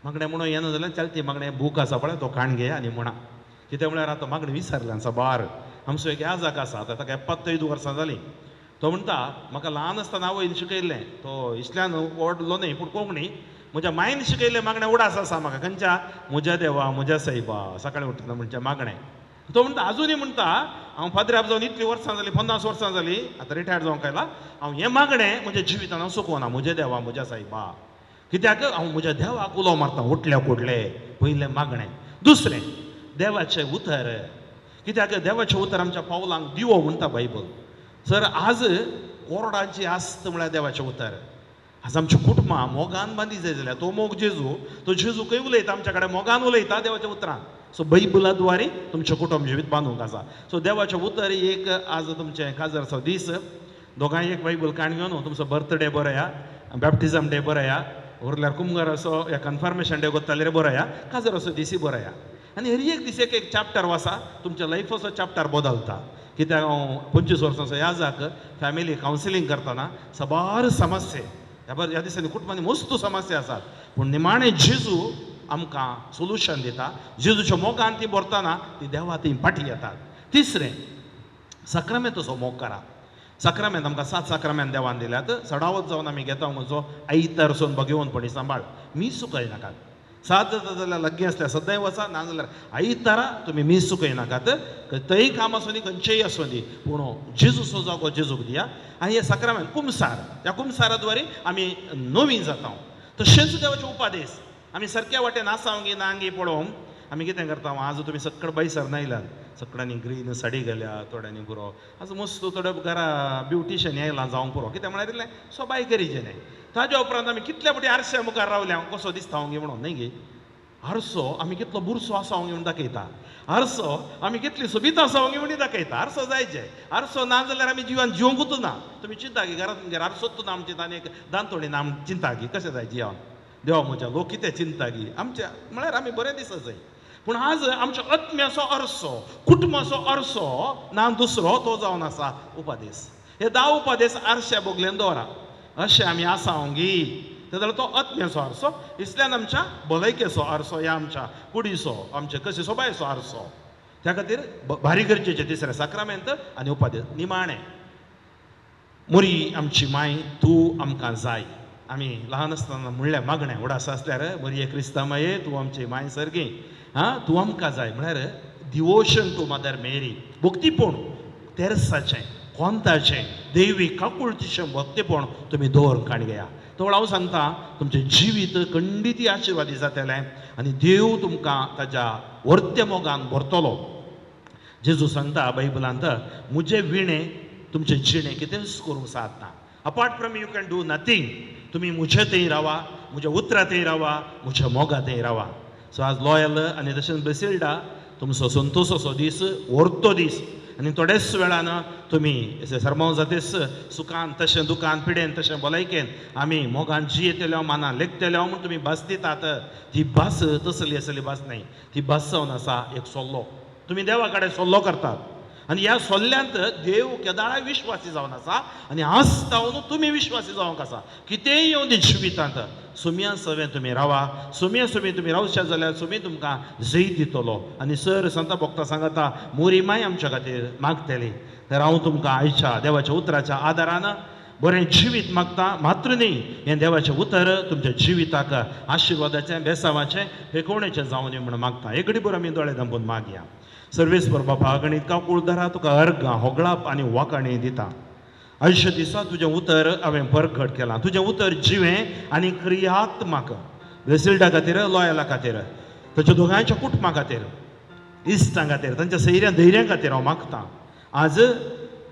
मागणें म्हणून येना जाल्यार चलती मागणें बूक आसा पळय तो काण घे आनी म्हणा. कित्याक म्हळ्यार आतां मागणें विसरल्यान साबार. आमचो एक याजक आसा ताका 75 वर्सां जालीं. तो म्हणटा म्हाका ल्हान आसतना आवयन शिकयल्लें. तो इस्ल्यान व्हडलो न्हय पूण कोंकणी. म्हज्या मायन शिकयल्लें मागणें उडास आसा म्हाका. खंयच्या म्हज्या देवा म्हज्या सैबा सकाळीं उठतना म्हणजे मागणें. तो म्हणटा अजुनूय म्हणटा हांव फादराब जावन इतलीं वर्सां जालीं 50 वर्सां जालीं आतां रिटायर जावंक आयला. हांव हें मागणें म्हज्या जिवितान हांव चुकोवना. म्हज्या देवा म्हज्या सायबा. कित्याक हांव म्हज्या देवाक उलो मारता उठल्या कुडले. पयलें मागणें. दुसरें देवाचें उतर. कित्याक देवाचें उतर आमच्या पावलांक दिवो म्हणटा बायबल. सर आज कोरडांची आस्त म्हळ्यार देवाचें उतर. आज आमच्या कुटुंबां मोगान बांदी जाय जाल्यार तो मोग जेजू तो जेजू खंय उलयता आमच्या कडेन मोगान उलयता देवाच्या उतरान. सो बायबला द्वारे तुमचें कुटुंब जिवीत बांदूंक आसा. सो देवाचें उतर एक आज तुमचें काजरचो दीस. दोगांय एक बायबल काण घेवन तुमचो बर्थडे बरया, बॅप्टिजम डे बरया, उरल्यार कुमगार असो या कन्फर्मेशन डे करताले बरया, काजर असो दिसी बरया. आनी हर एक दीस एक चॅप्टर वाचा तुमच्या लायफाचो चॅप्टर बदलता. कित्याक हांव 25 वर्सांचो याजाक फॅमिली कावन्सिलींग करतना साबार समस्या ह्या दिसांनी कुटुंबांनी मस्त समस्या आसात. पूण निमाणें जेजू आमकां सोल्युशन दिता. जेजूच्या मोगान ती भरतना ती देवा ती फाटी येतात. तिसरें सक्रामेंताचो मोग करा. सक्रामेंत आमकां 7 सक्रामेंत देवान दिल्यात. सडावत जावन आमी घेता म्हजो आयतारसून भगवंतपणी सांबाळ. मीस चुकय नाकात. 7 जाता जाल्यार लग्गी आसल्यार सदांय वचा. ना जाल्यार आयतारा तुमी मीस चुकय नाकात. थंय काम आसूं दी खंयचेय आसूं दी पूण जेजूचो जागो जेजूक दिया. आनी हे सक्रामेंत कुमसार त्या कुमसारा द्वारे आमी नवीन जाता. तशेंच देवाचे उपादेश आमी सारक्या वाटेन आसांगी नांगी पळोवन आमी कितें करता. आज तुमी सक्कड बायसर नायल्यात. सक्कडांनी ग्रीन साडी घाल्या थोड्यांनी पुरो. आज मस्त थोड्या घरा ब्युटिशन येयलां जावंक पुरो. कित्याक म्हळ्यार इतलें सोबाय करीचें न्हय. ताज्या उपरांत आमी कितल्या फावटी आरश्या मुखार रावल्या कसो दिसता हांव म्हणून न्हय गे. आरसो आमी कितलो बुरसो आसा हांव घेवन दाखयता. आरसो आमी कितली सोबीत आसा हांव घेवन दाखयता. आरसो जायचे. आरसो ना जाल्यार आमी जिवान जिवंकूच ना. तुमी चिंता की घरांत तुमगेर आरसोच ना आमचे आनी एक दांतोडीन आम चिंता की कशें जाय जिवन. देवा म्हज्या लोक कितें चिंता की आमच्या म्हळ्यार आमी बरें दिसत जाय. पूण आज आमच्या आत्म्याचो आरसो कुटुंबाचो आरसो ना दुसरो तो जावन आसा उपादेश. हे 10 उपादेश आरश्या बोगलेन दवरा. अशें आमी आसांगी जाल्यार तो आत्म्याचो आरसो. इसल्यान आमच्या भलायकेचो आरसो या आमच्या कुडीचो आमचे कशे सोबायचो आरसो. त्या खातीर भारी गरजेचें तिसरें सक्रामेंत आनी उपादेश. निमाणें मोरी आमची माय तूं आमकां जाय. आमी ल्हान आसतना म्हणलें मागणें उडास आसल्यार मोरये क्रिस्तां माये तूं आमची माय सारकी. तूं आमकां जाय म्हळ्यार डिवोशन टू मदर मेरी. भक्तीपूण तेरसाचें कोंताचें दैवीक काकुळतीचें भक्तीपूण तुमी दवरून काण घेया. तो हांव सांगता तुमचें जिवीत खंडीत आशिर्वादी जातलें आनी देव तुमकां ताच्या वर्त्य मोगान भरतलो. जेजू सांगता बायबलांत म्हजें विणें तुमचें जिणें कितेंच करूंक सादना. Apart from you can do nothing. तुमी म्हजे थंय रावा, म्हज्या उतरांतय रावा, म्हज्या मोगांतय रावा. सो आज लॉयल आनी तशेंच बेसिल्डा तुमचो संतोशाचो दीस व्हरतो दीस. आनी थोडेच वेळान तुमी सरमाव जातेस सुखान तशें दुखान पिडेन तशें भलायकेन आमी मोगान जियेतल्यो मानान लेखतल्यो म्हूण तुमी भास दितात. ती भास तसली असली भास न्हय. ती भास जावन आसा एक सोल्लो. तुमी देवा कडेन सोल्लो करतात आनी ह्या सोल्ल्यांत देव केदाळाय विश्वासी जावन आसा आनी आस्तावन तुमी विश्वासी जावंक आसा. कितेंय येवं दी जिवितांत सुमया सवें तुमी रावा. सुमया सुमी तुमी रावशे जाल्यार सुमी तुमकां जय दितलो. आनी सर संत भक्तां सांगता मोरी माय आमच्या खातीर मागतली. तर हांव तुमकां आयच्या देवाच्या उतराच्या आदारान बरें जिवीत मागता. मात्र न्ही हें देवाचें उतर तुमच्या जिविताक आशिर्वादाचें बेसावाचें हेकोवणेचें जावं दी म्हूण मागता. एक घडी बरो आमी दोळे धांपून मागया. सर्वेस्वर बाबा गणित काकूळ धरा तुका अर्घ होगळाप आनी वाकाणी दिता. आयुश्य दिसा तुजें उतर हांवें परगट केलां. तुजें उतर जिवें आनी क्रियात्मक. ब्लेसिल्डा खातीर लॉयला खातीर ताच्या दोगांयच्या कुटुंबा खातीर इश्टां खातीर तांच्या धैर्या खातीर हांव मागतां. आज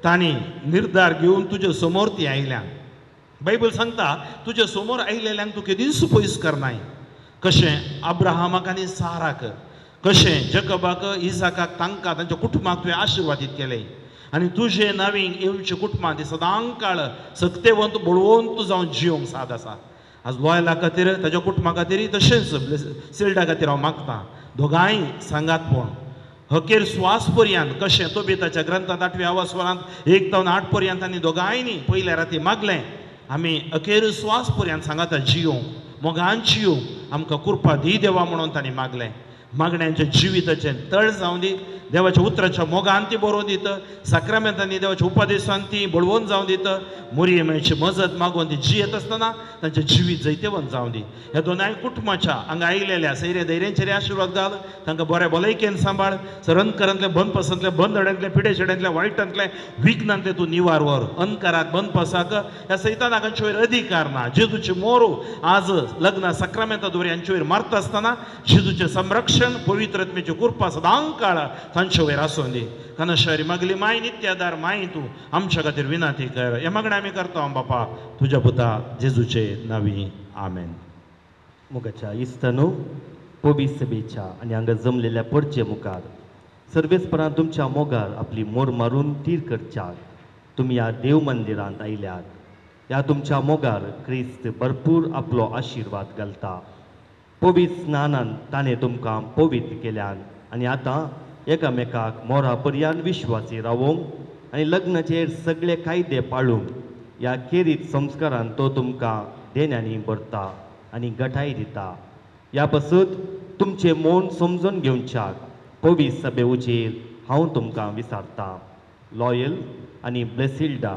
तांणी निर्धार घेवन तुजे समोर ती आयल्यां. बायबल सांगता तुजे समोर आयलेल्यांक तूं केदीच पयस करनाय. कशें अब्राहमाक आनी साराक, कशें जकबाक, इसाकाक, तांकां तांच्या कुटुंबाक तुवें आशिर्वादीत केलें. आनी तुजे नांवीक येवचे कुटुंबां ती सदां काळ सक्तेवंत बळवंत जावन जिवंक साद आसा. आज लॉयला खातीर ताच्या कुटुंबा खातीर तशेंच ब्लेसिल्डा खातीर हांव मागतां. दोगांय सांगातपण अखेर स्वास पर्यंत कशें तोबिताच्या ग्रंथांत 8व्या वासवरांत 1 ते 8 पर्यंत तांणी दोगांयनी पयल्या राती मागलें आमी अखेर स्वास पर्यंत सांगाता जियोंक मोगान जियोंक आमकां कृपा दी देवा म्हणून तांणी मागलें. मागण्यांच्या जिविताचें तळ जावं दी. देवाच्या उतराच्या मोगान ती बरोवन दित. साक्रामेंतांनी देवाच्या उपदेशान ती बळवून जावं दित. मोरयेमेची मजत मागून ती जियेत आसतना तांचें जिवीत जैतेवंत जावं दी. ह्या दोनाय कुटुंबाच्या हांगा आयिल्ल्या सैर्य धैर्यांचेर आशिर्वाद घाल. तांकां बऱ्या भलायकेन सांबाळ. सरंतकारांतले बंद पसांतले बंदड्यांतले पिडे शेड्यांतले वायटांतले विघ्नांतले तूं निवार व्हर. अंधकाराक बंद पसाक ह्या सैतानाक हांचे वयर अधिकार ना. जेजूचे मोरू आज लग्न साक्रामेंता दवर हांचे वयर मारता आसतना जेजूचें संरक्षण पवित्रत्मेची कृपा सदां काळ तांचे वयर आसूं दी. कानाशारी मागली माय नित्यादार माय तूं आमच्या खातीर विनाती कर. हे मागणें आमी करता बापा तुज्या पुता जेजूचे नांवी. आमेन. मुगाच्या इस्तानो पोबी सभेच्या आनी हांगा जमलेल्या परचे मुखार सर्वेस्परां तुमच्या मोगार आपली मोर मारून तीर करच्याक तुमी ह्या देव मंदिरांत आयल्यात. ह्या तुमच्या मोगार क्रिस्त भरपूर आपलो आशिर्वाद घालता. पवित स्नानान ताणें तुमकां पवित्र केल्यान आनी आतां एकामेकाक मोरा पर्यंत विश्वासी रावोंक आनी लग्नाचेर सगळे कायदे पाळूंक ह्या खेरीत संस्कारान तो तुमकां देण्यांनी भरता आनी घटाय दिता. ह्या पासून तुमचें मौन समजून घेवच्याक पवित्र सभे उचेर हांव तुमकां विचारतां. लॉयल आनी ब्लेसिल्डा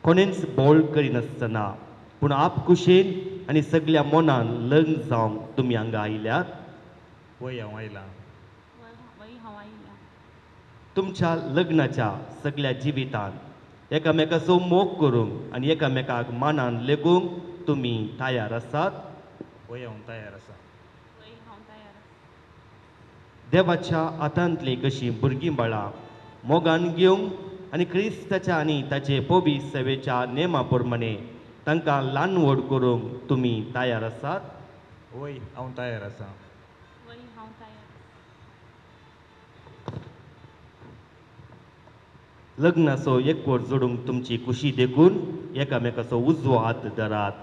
कोणेंच बोळ करिनासतना पूण आपकुशेन आनी सगळ्या मनान लग्न जावंक तुमी हांगा आयल्यात. वय हांव आयलां. तुमच्या लग्नाच्या सगळ्या जिवितांत एकामेकाचो मोग करूंक आनी एकामेकाक मानान लेगूंक तुमी तयार आसात. वय हांव तयार आसा. देवाच्या हातांतली कशी भुरगीं बाळां मोगान घेवंक आनी क्रिस्ताच्या आनी ताचे पवित्र सेवेच्या नेमा प्रमाणे तांकां ल्हान व्हड करूंक तुमी तयार आसात. वय हांव तयार आसा. लग्नाचो एकवट जोडूंक तुमची खुशी देखून एकामेकाचो उजवो हात धरात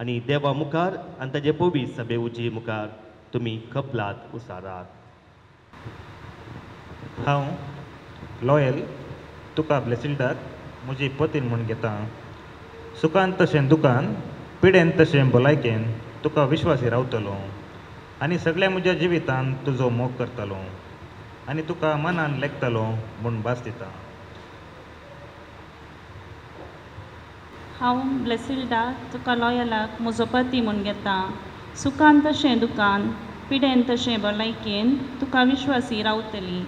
आनी देवा मुखार आनी ताचे पवित्र सभे उजी मुखार तुमी कपलात उसारात. हांव लॉयल तुका ब्लेसिल्डाक म्हजी पतीन म्हूण घेता. सुखान तशें दुखान पिडेन तशें भलायकेन तुका विश्वासी रावतलो आनी सगळ्या म्हज्या जिवितान तुजो मोग करतलो आनी तुका मनान लेखतलो म्हूण भास दिता. हांव ब्लेसिल्डा तुका लॉयलाक म्हजो पती म्हूण घेता. सुखान तशें दुखान पिडेन तशें भलायकेन तुका विश्वासी रावतली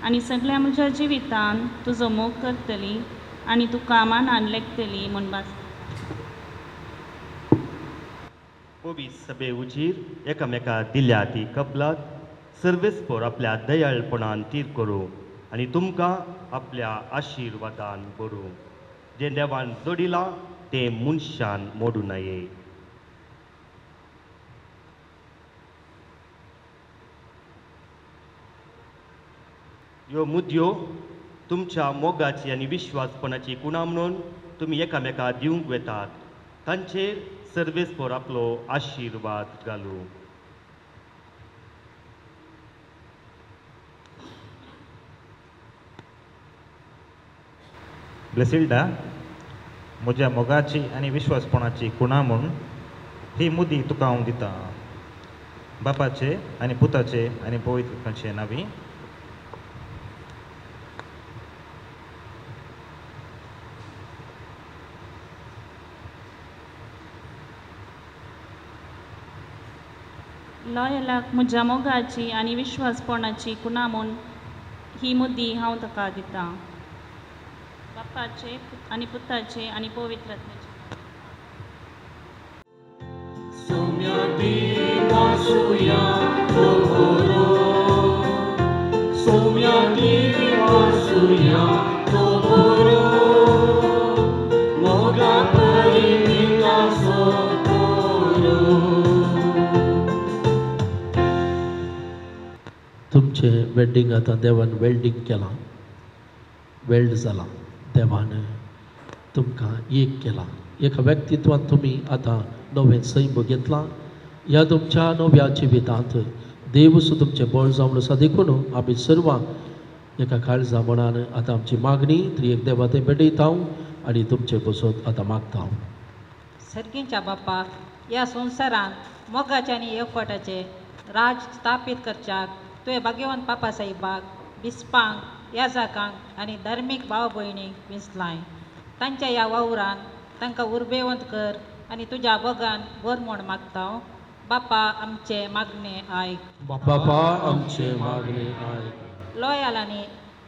आनी सगळ्या म्हज्या जिवितान तुजो मोग करतली आनी तुका मानान लेखतली म्हूण भास. पवित्र सभे उजीर एकामेका दिल्या ती कपलात सर्वेस्पर आपल्या दयाळपणान तीर करूं आनी तुमकां आपल्या आशिर्वादान भरूं. जें देवान जोडिलां तें मनशान मोडूं नये. ह्यो मुद्यो तुमच्या मोगाची आनी विश्वासपणाची कुणा म्हणून तुमी एकामेका दिवंक वेतात. तांचेर सर्वेस्पर आपलो आशिर्वाद घालूं. ब्लेसिल्डा म्हज्या मोगाची आनी विश्वासपणाची कुणा म्हूण ही मुदी तुका हांव दिता. बापाचे आनी पुताचे आनी पवित्राचे नांवी. लॉयलाक म्हज्या मोगाची आनी विश्वासपणाची कुणा म्हूण ही मुदी हांव ताका दिता. बापाचे आनी पुताचे आनी पवित्रात्म्याचे. सौम्या दिन वासुया तो बरो सौम्या दिन वासुया तो बरो मोगा परिणिता सोतोरो तुमचे वेडिंग आतां देवान वेल्डिंग केलां वेल्ड जालां देवान तुमकां एक केलां एका व्यक्तित्वान तुमी आतां नवें सैम घेतलां ह्या तुमच्या नव्या जिवितांत देव सुद्दां तुमचें बळ जावन आसा देखून आमी सर्वांक एका काळजा मनान आतां आमची मागणी त्रिएक देवा थंय भेटयता आनी तुमचे बसत आतां मागता सर्गींच्या बापाक ह्या संवसारांत मोगाचे आनी एकवटाचे राज स्थापीत करच्याक तुवें भाग्यवान पापा साहिबाक बिस्पांक याजकांक आनी धार्मीक भाव भयणीक विंचलाय तांच्या ह्या वावरान तांकां उर्बेवंत कर आनी तुज्या बोगान वर म्हूण मागता बापा आमचे मागणे आयक बापा आमचे मागणे आयक लॉयल आनी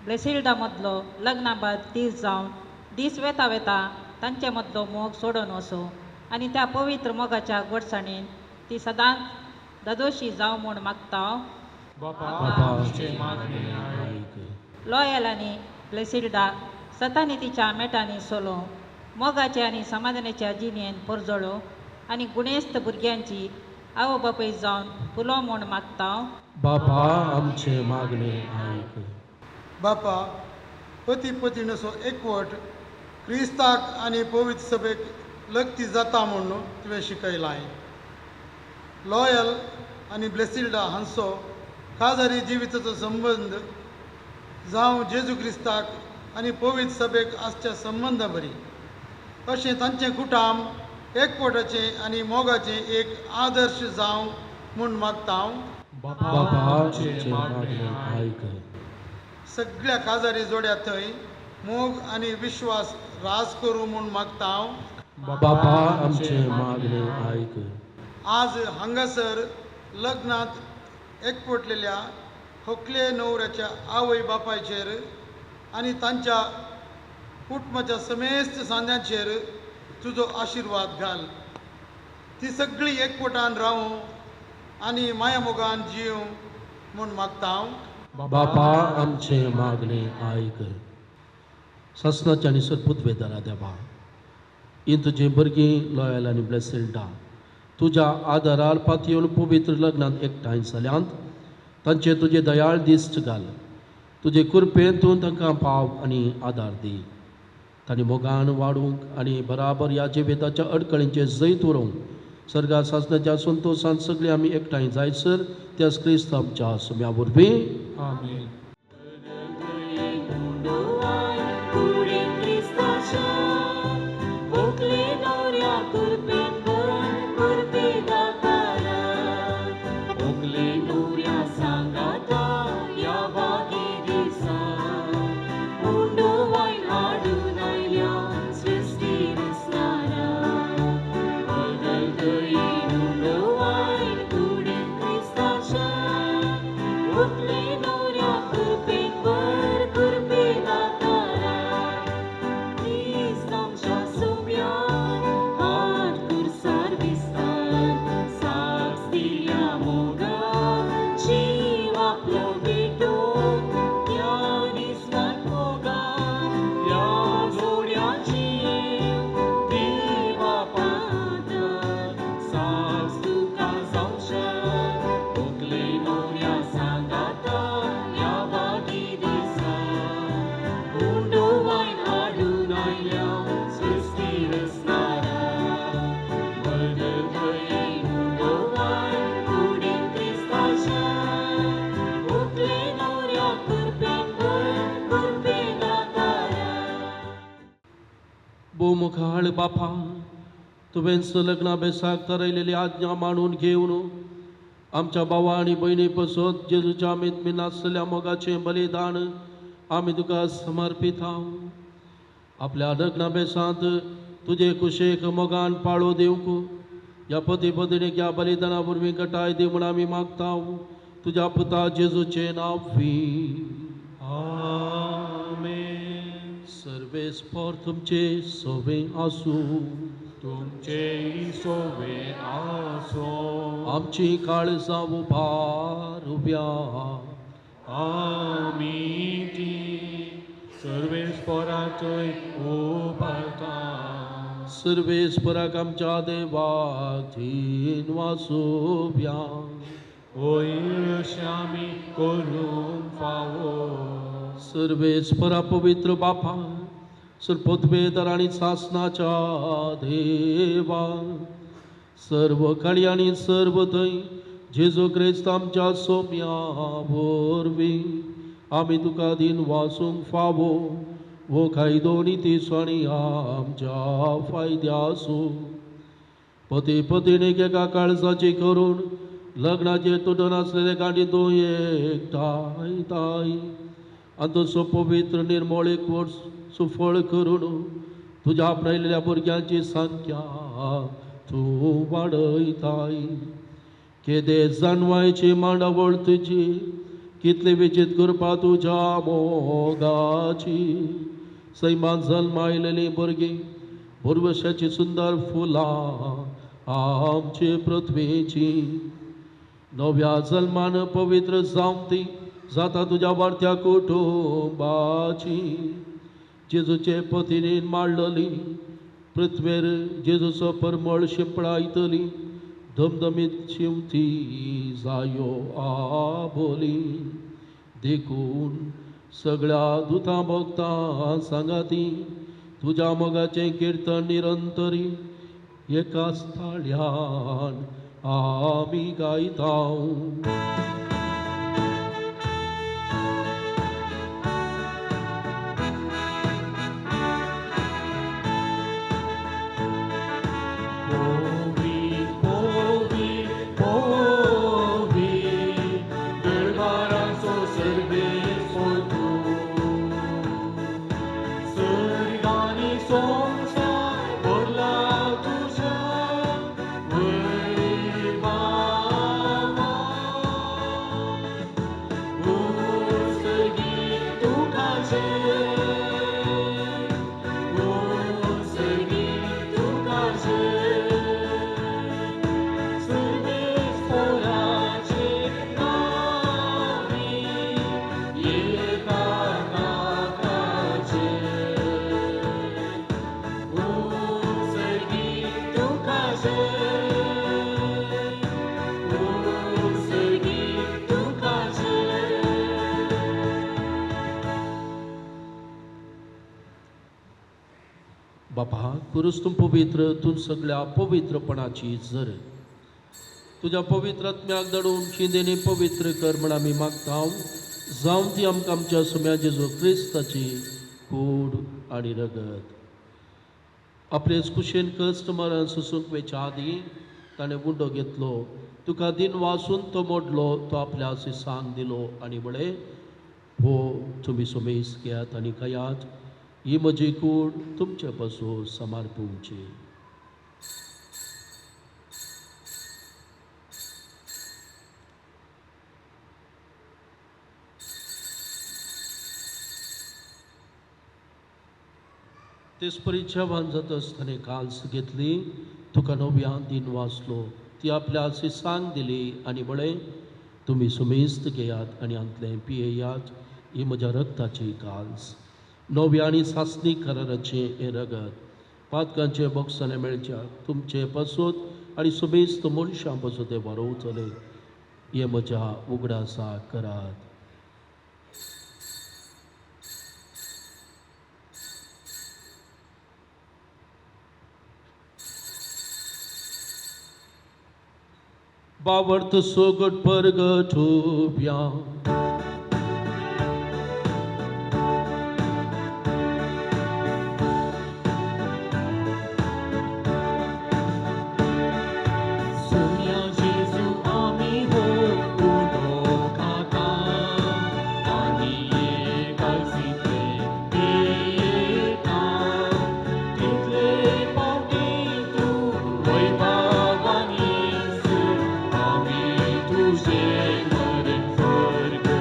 ब्लेसिल्डा मदलो लग्नाबाद दीस जावन दीस वेता वेता तांचे मदलो मोग सोडून वचो आनी त्या पवित्र मोगाच्या गोडसाणेन ती सदांच ददोशी जावं म्हूण मागता लॉयल आनी ब्लेसिल्डा सतांनी तिच्या मेटांनी सोलो मोगाचे आनी समाधानाच्या जिणेन परजळो आनी गुणेस्त भुरग्यांची आवय बापूय जावन फुलो म्हूण मागता बापा आमचे मागणे आयक बापा पती पत्नी असो एकवट क्रिस्ताक आनी पवित्र सभेक लक्ती जाता म्हणून तुवें शिकयलाय लॉयल आनी ब्लेसिल्डा हांचो काजारी जिविताचो संबंद जावं जेजू क्रिस्ताक आनी पवित्र सभेक आसच्या संबंदा बरी अशें तांचें कुटाम एकवटाचें आनी मोगाचें एक आदर्श जावं म्हूण मागता सगळ्या काजारी जोड्या थंय मोग आनी विश्वास रास करूं म्हूण मागता बापा आमचे मागणे आयक आज हांगासर लग्नात एकवटलेल्या होकले न्हवऱ्याच्या आवय बापायचेर आनी तांच्या कुटुंबाच्या समेस्त सांद्यांचेर तुजो आशिर्वाद घाल ती सगळीं एकवटान रावूं आनी माया मोगान जिवूं म्हूण मागता बापा आमचे मागणे आयक ससनाचे आनी सरपूत वेदारा देवा ही तुजी भुरगीं लॉयल आनी ब्लेसिल्डा तुज्या आदारार पातयेवन पवित्र लग्नांत एकठांय जाल्यांत तांचे तुजे दयाळ दिश्ट घाल तुजे कृपेंतून तांकां पाव आनी आदार दी तांणी मोगान वाडूंक आनी बराबर ह्या जिविताच्या अडखळींचे जैत उरोवंक सर्गा सासणाच्या संतोशांत सगळीं आमी एकठांय जायसर त्या क्रिस्त आमच्या सुम्या वरवीं आमीन मुखाळ बापा तुवें लग्ना बेसाक थारायलेली आज्ञा मानून घेवन आमच्या भावा आनी भयणी पसत जेजूच्या आमीत नासलेल्या मोगाचें बलिदान आमी तुका समर्पिता आपल्या लग्ना बेसांत तुजे कुशेक मोगान पाळो दिवंक ह्या पती पत्नीक ह्या बलिदाना वरवीं गटाय दी म्हूण आमी मागता तुज्या पुता जेजूचें नांव आमेन सर्वेस्पर तुमचे सोबे आसूं तुमचे सोवे आसो आमची काळजा उभार उब्या आमी ती सर्वेस्पराचोय उबारता सर्वेस्पराक आमच्या देवाक धीन वासुब्या ओय आमी करूंक फावो सर्वेस्परा पवित्र बापा सर्पोद्वेदर आणि सासनाच्या देवा सर्व काळी आणि सर्व थंय जेजू क्रिस्त आमच्या सोम्या वरवीं आमी तुका दिन वासूंक फावो वो कायदो नितीस आनी आमच्या फायद्यासो पती पत्नीक एका काळजाची करून लग्नाचेर तुटून आसलेले गाडी दोन एकठांय ताई आनी तसो पवित्र निर्मळ एक वर्स सुफळ करून तुज्या आपणायलेल्या भुरग्यांची संख्या तूं वाडयताय केदे जाणवायची मांडावळ तुजी कितले विचित करपा तुज्या मोगाची सैमान जल्मायलेली भुरगीं भुरवशाची सुंदर फुलां आमचे पृथ्वीची नव्या जल्मान पवित्र जावं ती जाता तुज्या वाडत्या कुटुंबाची जेजूचे पतीनीन मांडलेली पृथ्वेर जेजूचो परमळ शिंपडायतली धमधमीत शिवती जायो आबोली देखून सगळ्या दुतां भक्तां सांगाती तुज्या मोगाचें किर्तन निरंतरी एकाच थाळ्यान आमी गायतां बापा कुरुस तूं पवित्र तूं सगळ्या पवित्रपणाची जर तुज्या पवित्र आत्म्याक दडून शिंदेनी पवित्र कर म्हण आमी मागता जावं ती आमकां आमच्या सुम्या जेजू क्रिस्ताची कूड आनी रगत आपलेच कुशेन कश्ट मरण सुसूंक वेच्या आदीं ताणें गुंडो घेतलो तुका दिन वासून तो मोडलो तो आपल्या सिसांक दिलो आनी म्हळें हो तुमी सुमेस घेयात आनी खायात ही म्हजी कूड तुमचे पासून समर्पूंची तेच परीच्या जाता आसतना काल्स घेतली तुका नव्यान दिन वाचलो ती आपल्या सिसांक दिली आनी म्हळें तुमी सुमेस्त घेयात आनी अंतलें पियेयात ही म्हज्या रक्ताची काल्स नव्या आनी सासणी कराराचे हे रगत पातकांचे बक्षाने मेळच्या तुमचे पासून आनी सुमेस्त मनशां पासून ते वारोवतले हे म्हज्या उगडासा करात बावर्त सोगट परगट उब्या तुझे मरण स्वर्ग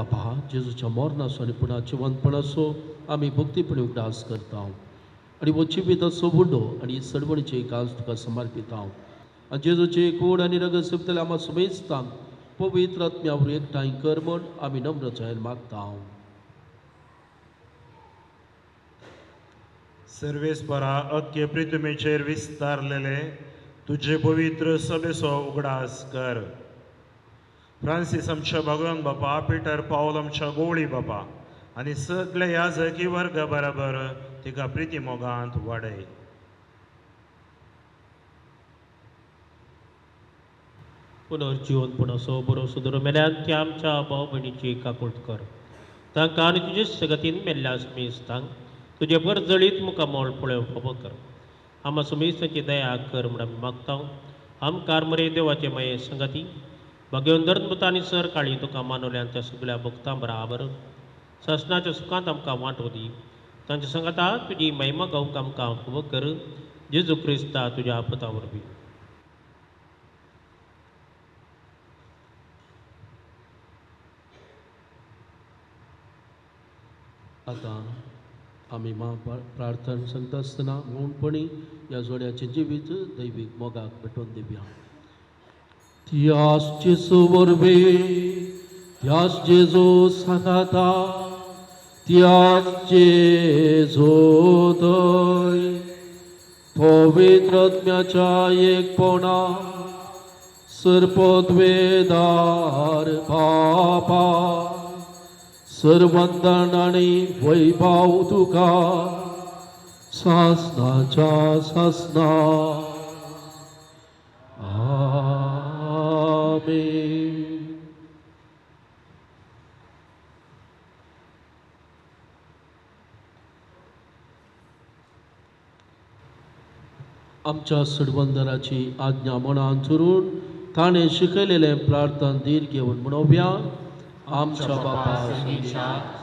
बापा, जेजूच्या मरणाचो आनी पुन्हा जिवंतपणाचो आमी भक्तीपणी उगडास करता आनी वो जिवीत असो बुडो आनी सडवणीचे काज तुका समर्पिता आनी जेजूचे कूड आनी रगत सिपतले आम्हा सुमेस्तांक पवित्र आत्म्यावर एकठांय कर म्हूण आमी नम्रतायेन मागता. सर्वेस्परा अख्खे पृथ्वीचेर विस्तारलेले तुझे पवित्र सभेचो उगडास कर. फ्रांसीस आमच्या भगवान बापा, पिटर पावल आमच्या गोवळी बापा आनी सगळे याजकी वर्ग बराबर तिका प्रिती मोगांत वाडय. पुनर्जीवनपणाचो बरो सुदरो मेल्यान त्या आमच्या भाव भयणीची काकूट कर. तांकां आनी तुजे सगतीन मेल्ल्या सुमेस्तांक तुजे बर जळीत मुखार मोल पळोवप खबर कर. आम्हा सुमेस्ताची दया कर म्हण आमी मागता. आमकां मरे देवाचे माये संगती भगवन धर्मता आनी सर काळी तुका मानवल्यान त्या सगळ्या भक्तां बराबर ससनाच्या सुखांत आमकां वांटो दी. तांच्या संगता तुजी महिमा गावंक आमकां खबर कर. जेजू क्रिस्ता तुज्या आपता वरवीं. आता आमी प्रार्थना सांगता आसतना मौनपणी ह्या जोड्याचे जिवीत दैवीक मोगाक भेटोवन दिवया. त्याच जेजू वरवीं, त्याच जेजू सांगाता, त्याच जेजू दय पवित्र आत्म्याच्या एकपणा सर्पद्वेदार बापा सर्वंदन आनी वैभव तुका सासनाच्या सासना. आमेन. आमच्या सडवंदराची आज्ञा मनान धरून ताणें शिकयलेलें प्रार्थना धीर घेवन म्हणोवया. आमच्या बापा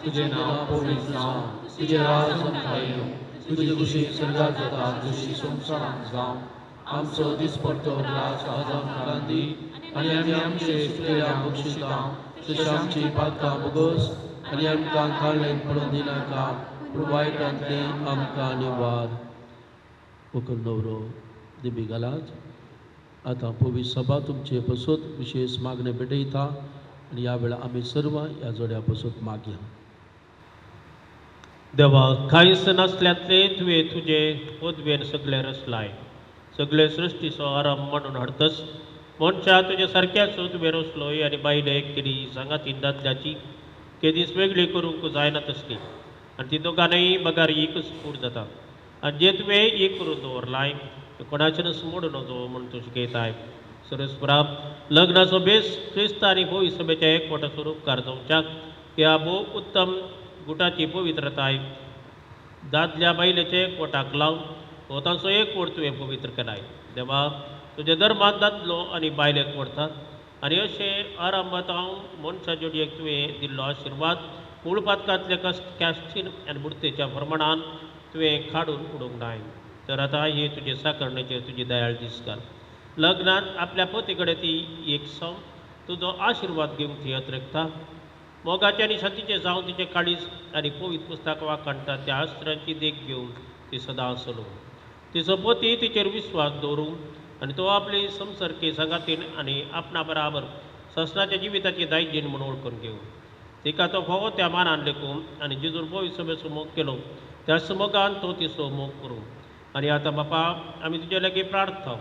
तुझे नाव पवित्र जावं, तुझे राज येवं, तुझी खुशी स्वर्गात जाता जशी संवसारांत जावं. आमचो दिसपडटो राज आज आमकां दी आनी आमी आमचे फुडल्यांक बक्षिता तशी आमची पातकां बोगस आनी आमकां काळें पडून दिनाका पूण वायटांतली आमकां निवार. वकल नवरो दिबी घालात. आतां पवित्र सभा तुमचे पसत विशेष मागणे भेटयता आनी ह्या वेळा आमी सर्व ह्या जोड्या पसत मागया. देवा, कांयच नासल्यातले तुवें तुजे पदवेन सगळे रचलाय. सगळे सृश्टीचो आराम म्हणून हाडतस. मनशा तुजे सारक्याचो तुवें रचलोय आनी बायले केली सांगाती दादल्याची केदीस वेगळी करूंक जायना तसली आनी ती दोगांयय बगार एकच पूर जाता. आनी जे तुवें एक करून दवरलाय ते कोणाचेरच मोड नजो म्हूण तूं शिकयताय. सरस्वरा लग्नाचो बेस क्रिस्त आनी भोवी सभेच्या एकवटाचो उपकार जावच्याक ह्या भोव उत्तम गुटाची पवित्रताय दादल्या बायलेचे एकवटाक लावन हो तांचो एकवट तुवें पवित्र केलाय. देवा, तुजे धर्मांत दादलो आनी बायल एकवटात आनी अशें आरामात हांव मनशा जोडयेक तुवें दिल्लो आशिर्वाद मूळ पातकांतले कास्तीन आनी मुर्तेच्या प्रमाणान तुवें काडून उडोवंक नाय. तर आतां ही तुजे साकरणेचेर तुजी दयाळ दीस घाल. लग्नात आपल्या पती कडेन ती एक सम तुजो आशिर्वाद घेवंक ती अत्रेकता. मोगाचे आनी शांतीचे जावं तिचे काळीज आनी पवित्र पुस्तक वाकाणटा त्या अस्त्रांची देख घेवन ती सदां चलूं. तिचो पती तिचेर विस्वास दवरूं आनी तो आपली संसर्गी संगातीन आनी आपणा बराबर ससनाच्या जिविताची दायजीण म्हूण वळखून घेवं. तिका तो फोव त्या मानान लेखूं आनी जेजून भोवी सभेचो मोग केलो त्याच मोगान तो तिचो मोग करूं. आनी आतां बापा, आमी तुजे लागीं प्रार्थना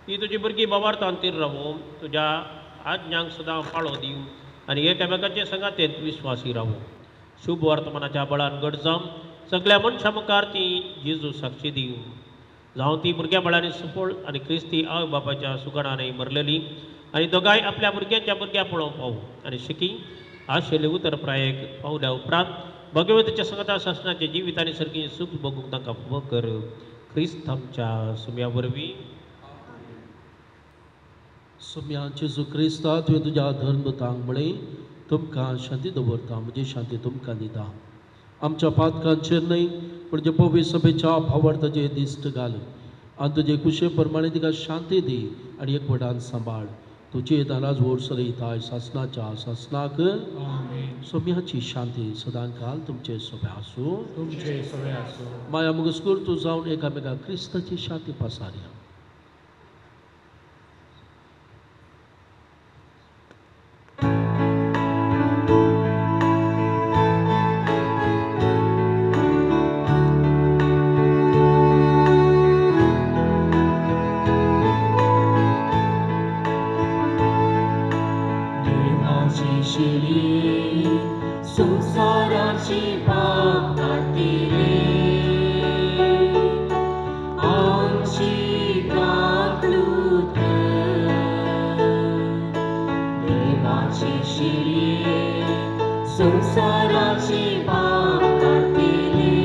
ती तुजी भुरगीं बाबार्थान तीर रावूं, तुज्या आज्ञांक सदां पाळो दिवं आनी एकामेकाचे संगातेंत विस्वासी रावूं. शुभ वर्तमानाच्या बळान घट जावन सगळ्या मनशां मुखार ती जेजू साक्षी दिवं. जावं ती भुरग्या बळांनी सफळ आनी क्रिस्ती आवय बापायच्या सुगणानय भरलेली आनी दोगांय आपल्या भुरग्यांच्या भुरग्या पळोवंक पावूं आनी शिकी आशेले उतरप्रायेक पावल्या उपरांत भगवंताच्या संगता शासनाचे जिवीत आनी सर्गी सुख भोगूंक तांकां फोव कर. क्रिस्त आमच्या सुम्या वरवीं. सुम्या जेजू क्रिस्ता तुवें तुज्या धर्मतांक म्हळें तुमकां शांती दवरता, म्हजी शांती तुमकां दिता. आमच्या पातकांचेर न्हय पूण जे पवित्र सभेच्या भावार्थाचेर दिश्ट घाल आनी तुजे कुशे प्रमाणे तिका शांती दी आनी एकवटान सांबाळ. तुझे राजवट सलयताय शासनाच्या शासनाक आमेन. सोम्याची शांती सदांकाल तुमचे सोबे आसूं. तुमचे सगळे असो. माया मुगस्कूर तू जाऊन एकामेका क्रिस्ताची शांती पसारया. देवाची शिडी संसाराची बाब काढिले. आमची कापलूत देवाची शिडी संसाराची बाब काढिले.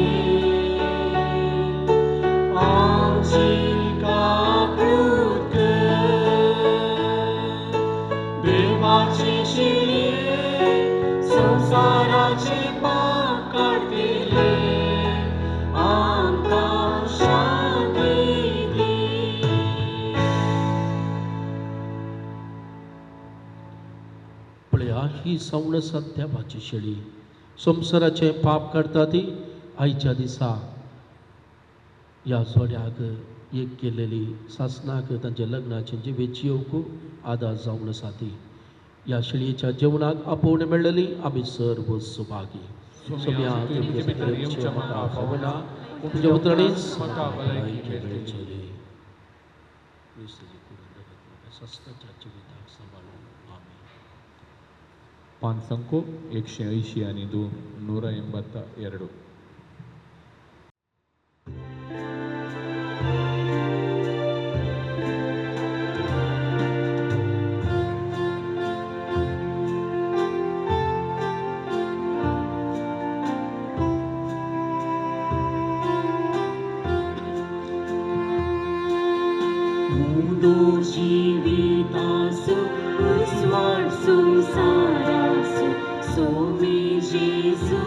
आमची कापलूत देवाची शिडी संसाराची पाप काढिले. आमकां शांती दी. पळया ही सवण सत्यापाची शेळी संसाराचे पाप करता ती आयच्या दिसा ह्या जोड्याक एक केलेली शासनाक तांचे लग्नाचे जिवेची येवंक आदार जावन आसा ती. ह्या शेळयेच्या जेवणाक आपोवन मेळ्ळली आमी सर्व सुभागी. सोम्या तुमचे भितर येवचें म्हाका फावना तुज्या उतरणीच म्हाका भलायकी मेळचली. शासनाच्या जिविताक सांबाळून आमेन. ಪಾನ್ ಸಂಖ್ಯೆ 182 182. मुदो जीवितासु उस्वाड संसारासु सोमी जेजू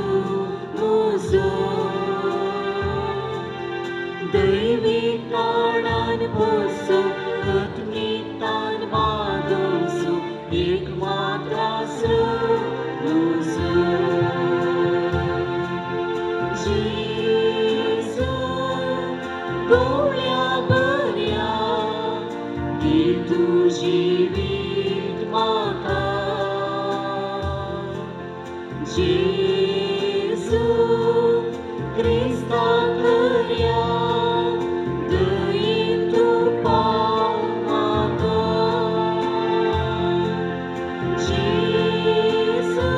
मोजो. दैवीक काळान बसो आत्मिकतान वागोसो एक मात्रासो मोजो. जेजू गोळ्या बऱ्या दी तू जिवीत म्हाका. जेजू क्रिस्ता करया दई तूं पाव म्हाका. जेजू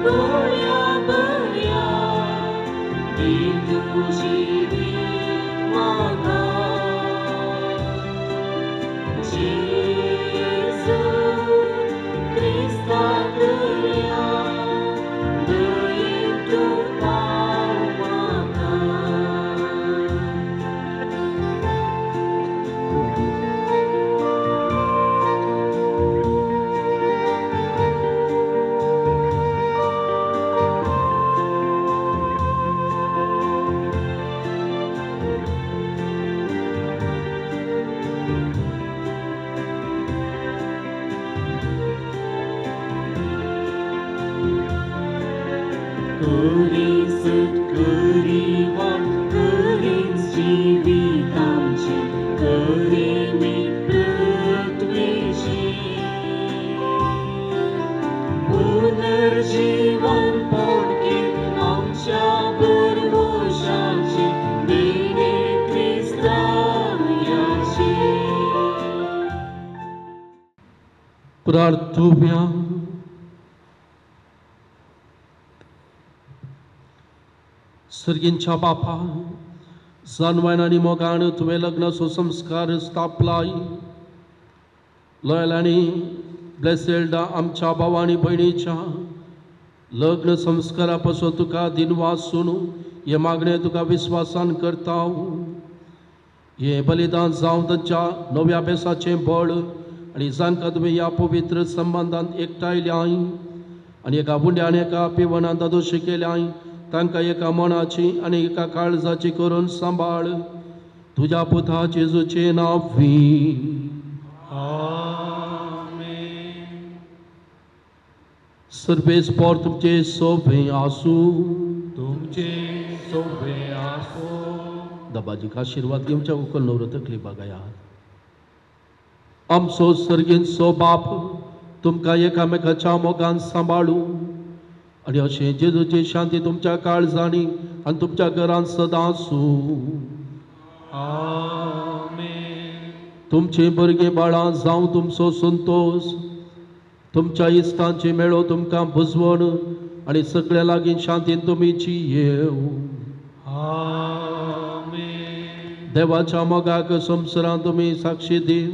गोळ्या बऱ्या दी तू जिवीत म्हाका. जेजू क्रिस्ता करया दई तूं पाव म्हाका. करीसत करीवान करीन जिवितांची करीमी पृथ्वीची. पुनर्जीवन पडकीन आमच्या गर्वशाची देणे क्रिस्तायाची. प्रार्थुव्या. सर्गींच्या बापा जाणवान आनी मोगान तुवें लग्न सुसंस्कार स्थापलाय. लॉयल आनी ब्लेसेल्डा आमच्या भावा आनी भयणीच्या लग्न संस्कारा पासून तुका दिनवासून हे मागणें तुका विस्वासान करता. हे बलिदान जावं तांच्या नव्या अभ्यासाचें बळ आनी जांकां तुवें ह्या पवित्र संबंधांत एकठांयल्याय आनी एका बुंड्या आनी एका पिवणांत दोशी केल्याय तांकां एका मनाची आनी एका काळजाची करून सांबाळ. तुज्या पुता जेजूचें नांव वी. सर्वेस्पोर तुमचे सोबे आसू तुमचे सोबे आसो दबाजीक आशीर्वाद घेवच्या उकल नवरो तकली बगायात आमचो सर्गेंचो बाप तुमकां एकामेकाच्या मोगान सांबाळू आनी अशें जेजूची शांती तुमच्या काळजांनी आनी तुमच्या घरांत सदां आसूं. आमेन. तुमची भुरगीं बाळां जावं तुमचो संतोष तुमच्या इश्टांची मेळो तुमकां बुजवण आनी सगळ्या लागीं शांतीन तुमी जियेव. आमेन. देवाच्या मोगाक संवसारांत तुमी साक्षी दीव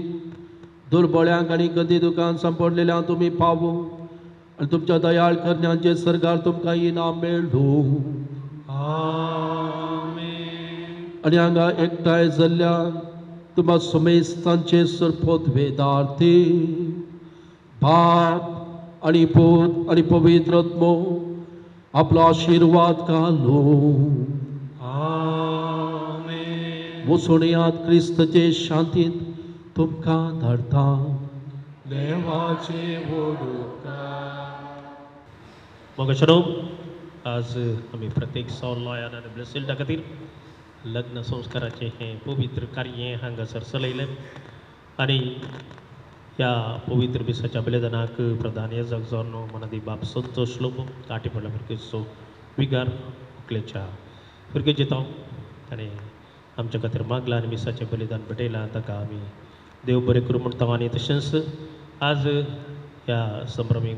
दुर्बळ्यांक आनी गदी दुखान सांपडलेल्यांक तुमी पावो आनी तुमच्या दयाळ करण्यांचे सरकार तुमकां इनाम मेळो. आमेन. आनी हांगा एकठांय जाल्ल्या तुमा समेस्तांचे सरपोत वेदार्थी बाप आनी पूत आनी पवित्र आत्मो आपलो आशिर्वाद घालो. आमेन. वसोणयात क्रिस्तचे शांतीत तुमकां धाडटा. देवाचे वडुकार. मग शलोम आज आम्ही प्रत्येक लॉयान आनी ब्लेसिल्डा खातीर लग्न संस्काराचे हे पवित्र कार्य हांगासर चलयलें आनी ह्या पवित्र दिसाच्या बलिदानाक प्रधान याजक जावन मनादी बाप संतोष लोबो काटी पडला भुरगेचो विगार उकलेच्या भुरगेचे तांव ताणें आमच्या खातीर मागला आनी मिसाचें बलिदान भेटयलां ताका आमी देव बरें करूं म्हणटा. आनी तशेंच आज ह्या संभ्रमी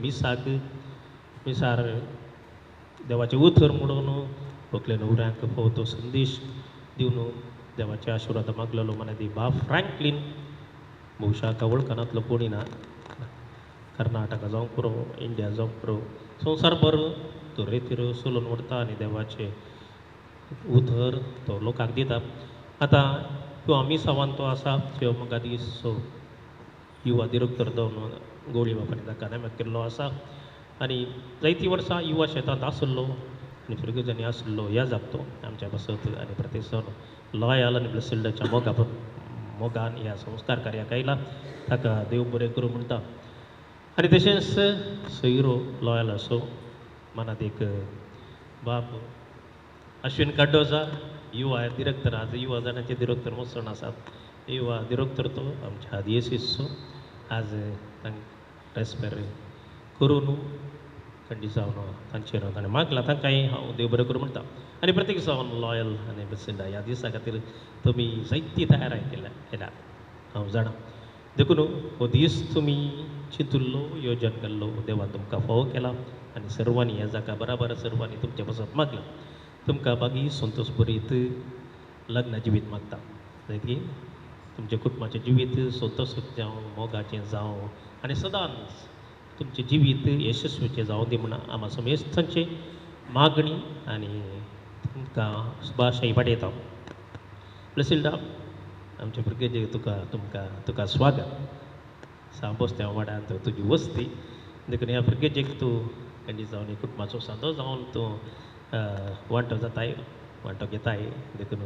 मिसार देवाचे उतर म्हणून व्हंकले न्हवऱ्यांक फोवतो संदेश दिवन देवाचे आशिर्वाद मागलेलो मनादी बाप फ्रँकलीन भौशाक वळखनातलो कोणी ना. कर्नाटका जावं पुरो इंडिया जावं पुरो संवसारभर तो रेतीर सोलून व्हरता आनी देवाचे उतर तो लोकांक दिता. आतां तो आमी सावन तो आसा त्यो म्हाका दीस युवा डिरेक्टर जावन गवळी बापानी ताका नेमक केल्लो आसा आनी जायतीं वर्सां युवा शेतांत आसलो आनी भुरगेजांनी आसलो ह्या जापतो आमच्या बसत आनी प्रत्येक लॉयल आनी ब्लेसिल्डाच्या मोगान ह्या संस्कार कार्याक आयला ताका देव बरें करूं म्हणटा. आनी तशेंच सयरो लॉयल असो मनात एक बाप अश्विन काड्डोजा युवा डिरेक्टर आज युवा जाणांचे डिरेक्टर मसण आसात युवा डिरेक्टर तो आमच्या DSSचो आज तांकां रेस्पेर करून खंडी जावन तांचेर ताणें मागला तांकांय हांव देव बरें करूं म्हणटा. आनी प्रत्येक जावन लॉयल आनी ब्लेसिल्डा ह्या दिसा खातीर तुमी जायती तयाराय केल्या हांव जाणा. देखून हो दीस तुमी चिंतुल्लो योजन केल्लो देवान तुमकां फावो केला आनी सर्वांनी ह्या जाका बराबर सर्वांनी तुमचे बसत मागला. तुमकां बागी संतोश बरीत लग्न जिवीत मागता की तुमच्या कुटुंबाचें जिवीत संतोष जावं मोगाचें जावं आनी सदांच तुमचें जिवीत यशस्वीचें जावं दी म्हण आम्हा समेस्तांची मागणी आनी तुमकां सुभाशायी पाठयता. ब्लेसिल्डा आमचे भुरगे तुका स्वागत सांबोस त्या वाड्यान तुजी वस्ती देखून ह्या भुरगेजेक तूं खंडी जावन कुटुंबाचो सांदो जावन तूं वांटो घेताय देखून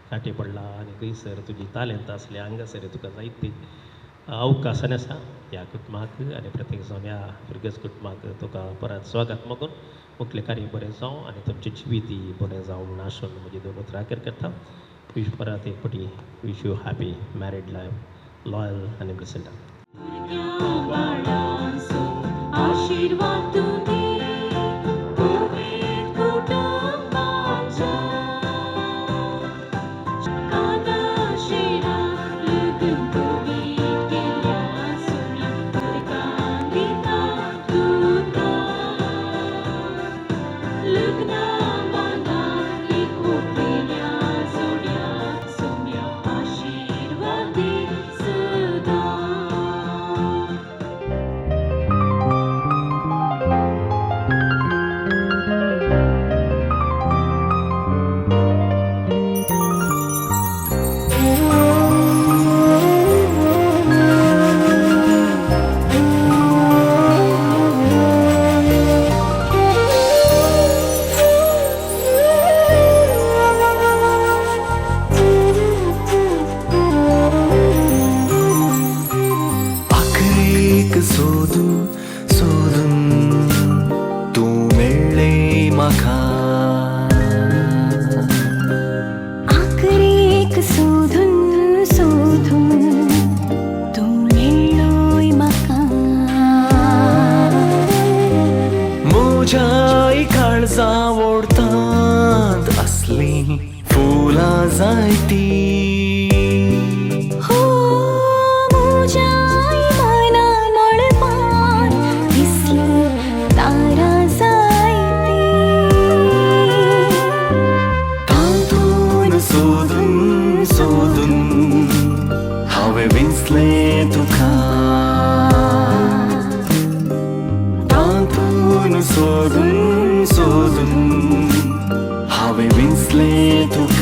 काटी पडला आनी खंयसर तुजी तालेंत आसले हांगासर तुका जायती अवकाशान आसा ह्या कुटुंबाक आनी प्रत्येक जावन ह्या भुरगेच कुटुंबाक तुका परत स्वागत मागून मुख्य कार्य बरें जावं आनी तुमचें जिवीती बरें जावं म्हूण आशोन म्हजी दोन उतरां करता. विश परत एक फावटी wish you happy married life loyal आनी ब्लेसिल्डा. आशीर्वाद तुमी पवित्र कुटुंबाच्या कानाशिरा लग्न पवित्र केल्या सोन्या कांदिता तुका लग्ना बांदाक एकवटलेल्या जोड्या सोन्या आशीर्वादी सदा. जायती हो म्हज्या इमानान मळबार दिसली तारा जायती तातून सोदून सोदून हांवें विसले तुका तातून सोदून सोदून हांवें विसले तुका